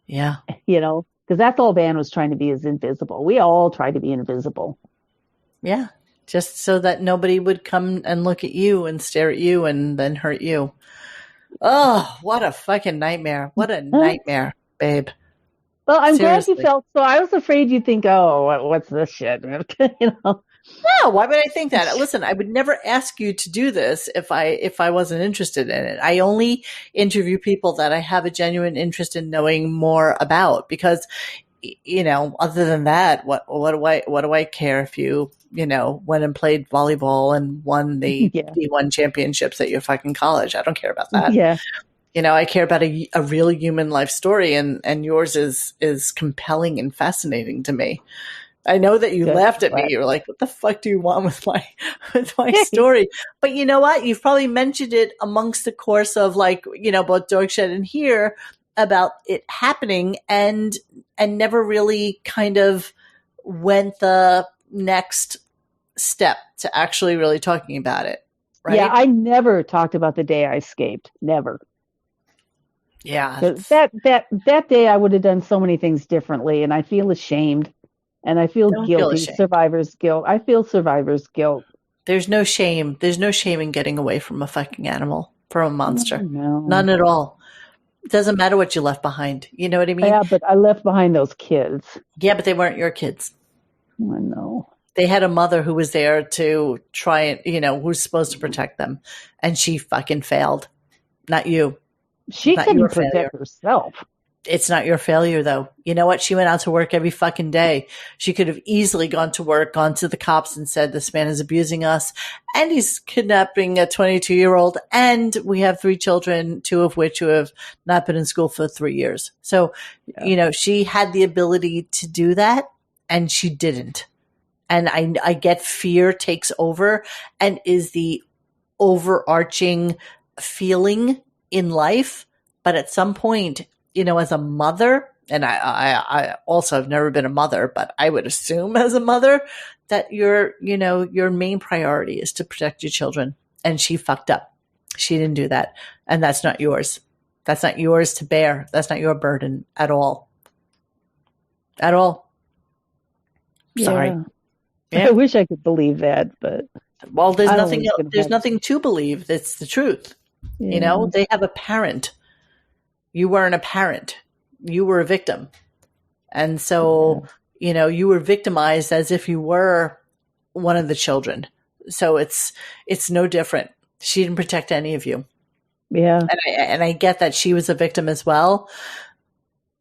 Yeah. Because that's all Van was trying to be, is invisible. We all try to be invisible. Yeah. Just so that nobody would come and look at you and stare at you and then hurt you. Oh, what a fucking nightmare. What a nightmare, babe. Well, I'm glad you felt so. I was afraid you'd think, oh, what's this shit? No, why would I think that? Listen, I would never ask you to do this if I wasn't interested in it. I only interview people that I have a genuine interest in knowing more about, because other than that, what do I care if you went and played volleyball and won the D1 championships at your fucking college? I don't care about that. Yeah. I care about a real human life story, and yours is compelling and fascinating to me. I know that you laughed at me. You were like, what the fuck do you want with my story? But you know what? You've probably mentioned it amongst the course of both Dog Shed and here about it happening and never really kind of went the next step to actually really talking about it. Right? Yeah, I never talked about the day I escaped. Never. Yeah. That day I would have done so many things differently, and I feel ashamed. And I feel guilty. Survivor's guilt. I feel survivor's guilt. There's no shame. There's no shame in getting away from a fucking animal, from a monster. No. None at all. It doesn't matter what you left behind. You know what I mean? Yeah, but I left behind those kids. Yeah, but they weren't your kids. I know. They had a mother who was there to try and, who was supposed to protect them. And she fucking failed. Not you. She couldn't protect herself. It's not your failure, though. You know what? She went out to work every fucking day. She could have easily gone to work, gone to the cops and said, this man is abusing us and he's kidnapping a 22-year-old. And we have 3 children, 2 of which who have not been in school for 3 years. So, she had the ability to do that and she didn't. And I get fear takes over and is the overarching feeling in life. But at some point, as a mother, and I also have never been a mother, but I would assume as a mother that your main priority is to protect your children. And she fucked up. She didn't do that. And that's not yours. That's not yours to bear. That's not your burden at all. At all. Sorry. Yeah. I wish I could believe that, but well, there's nothing. There's nothing to believe. That's the truth. Yeah. They have a parent. You weren't a parent. You were a victim, and so you were victimized as if you were one of the children. So it's no different. She didn't protect any of you. Yeah, and I get that she was a victim as well,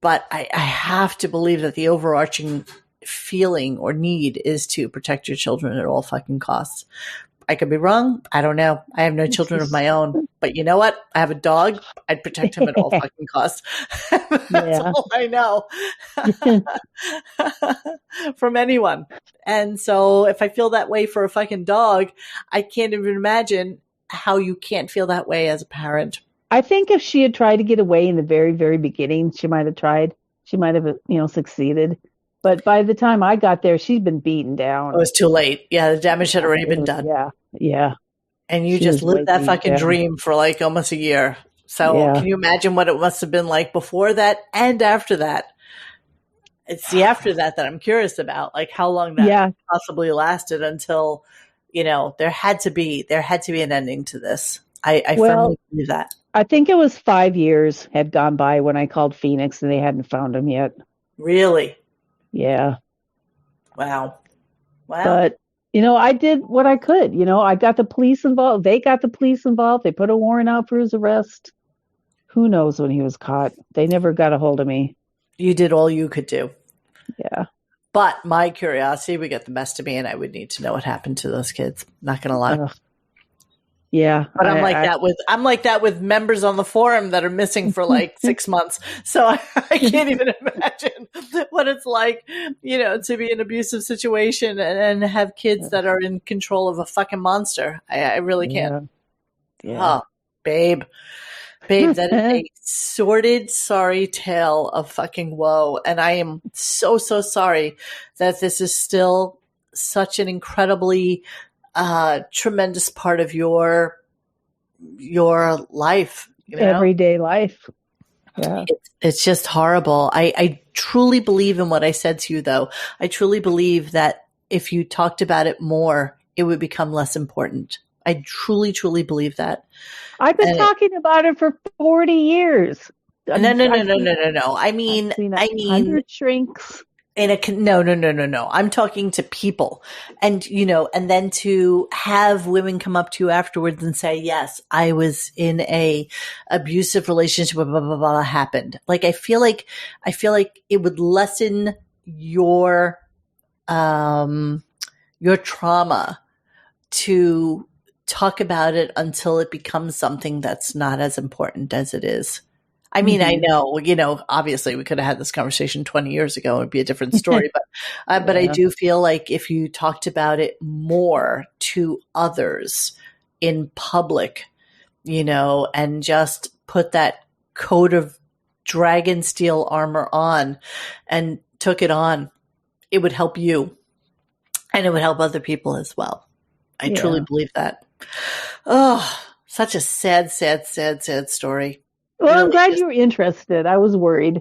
but I have to believe that the overarching feeling or need is to protect your children at all fucking costs. I could be wrong. I don't know. I have no children of my own, but you know what? I have a dog. I'd protect him at all fucking costs. That's all I know from anyone. And so if I feel that way for a fucking dog, I can't even imagine how you can't feel that way as a parent. I think if she had tried to get away in the very, very beginning, she might have tried. She might have, succeeded. But by the time I got there, she'd been beaten down. It was too late. Yeah, the damage had already been done. Yeah. And you just lived that fucking dream for like almost a year. So can you imagine what it must have been like before that and after that? It's the after that I'm curious about, like how long that possibly lasted until, there had to be an ending to this. I firmly believe that. I think it was 5 years had gone by when I called Phoenix and they hadn't found him yet. Really? Yeah. Wow. But, I did what I could. I got the police involved. They got the police involved. They put a warrant out for his arrest. Who knows when he was caught? They never got a hold of me. You did all you could do. Yeah. But my curiosity would get the best of me, and I would need to know what happened to those kids. Not going to lie. Yeah. But I'm like that with members on the forum that are missing for like 6 months. So I can't even imagine what it's like, to be in an abusive situation and have kids that are in control of a fucking monster. I really can't. Yeah. Oh, babe, that is a sordid, sorry tale of fucking woe. And I am so, so sorry that this is still such an incredibly tremendous part of your life, everyday life. Yeah. It's just horrible. I truly believe in what I said to you, though. I truly believe that if you talked about it more, it would become less important. I truly, truly believe that. I've been talking about it for 40 years. No. I mean, 100 shrinks. No. I'm talking to people and then to have women come up to you afterwards and say, yes, I was in a abusive relationship, blah, blah, blah, blah, happened. Like, I feel like it would lessen your trauma to talk about it until it becomes something that's not as important as it is. I mean, I know, obviously we could have had this conversation 20 years ago. It'd be a different story, but I do feel like if you talked about it more to others in public, and just put that coat of dragon steel armor on and took it on, it would help you and it would help other people as well. I truly believe that. Oh, such a sad, sad, sad, sad story. Well, I'm glad you were interested. I was worried.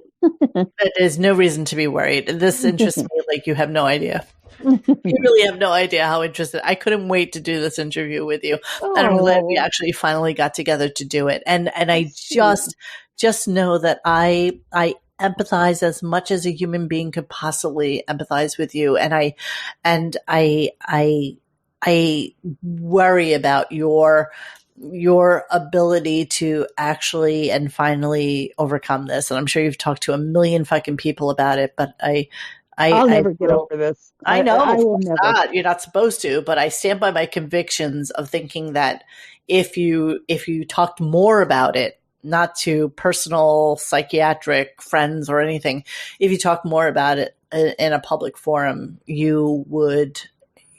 There's no reason to be worried. This interests me like you have no idea. You really have no idea how interested. I couldn't wait to do this interview with you. And I'm glad we actually finally got together to do it. And I just know that I empathize as much as a human being could possibly empathize with you. And I worry about your ability to actually and finally overcome this. And I'm sure you've talked to a million fucking people about it, but I'll never get over this. I know. I will never. Not. You're not supposed to, but I stand by my convictions of thinking that if you talked more about it, not to personal psychiatric friends or anything, if you talk more about it in a public forum, you would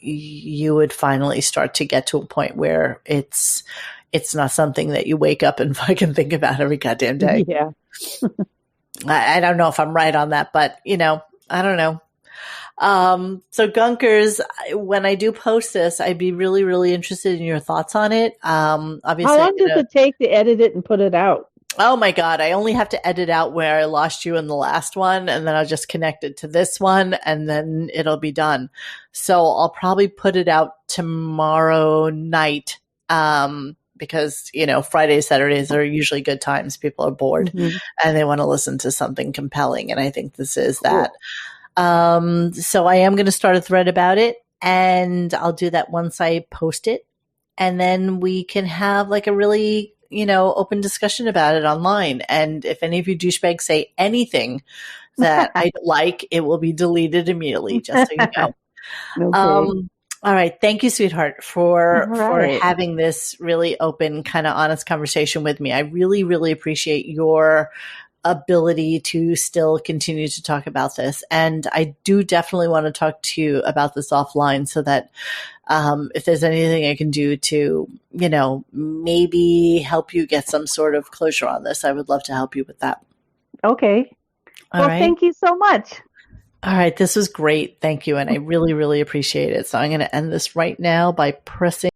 you would finally start to get to a point where it's not something that you wake up and fucking think about every goddamn day. Yeah. I don't know if I'm right on that, but I don't know. So Gunkers, when I do post this, I'd be really, really interested in your thoughts on it. Obviously, how long does it take to edit it and put it out? Oh my God, I only have to edit out where I lost you in the last one, and then I'll just connect it to this one, and then it'll be done. So I'll probably put it out tomorrow night, because, Fridays, Saturdays are usually good times. People are bored and they want to listen to something compelling. And I think this is that. So I am going to start a thread about it, and I'll do that once I post it. And then we can have like a really, open discussion about it online. And if any of you douchebags say anything that I don't like, it will be deleted immediately, just so you know. Okay. All right. Thank you, sweetheart, for having this really open, kind of honest conversation with me. I really, really appreciate your ability to still continue to talk about this. And I do definitely want to talk to you about this offline, so that if there's anything I can do to, maybe help you get some sort of closure on this, I would love to help you with that. Okay. Well, thank you so much. All right. This was great. Thank you. And I really, really appreciate it. So I'm going to end this right now by pressing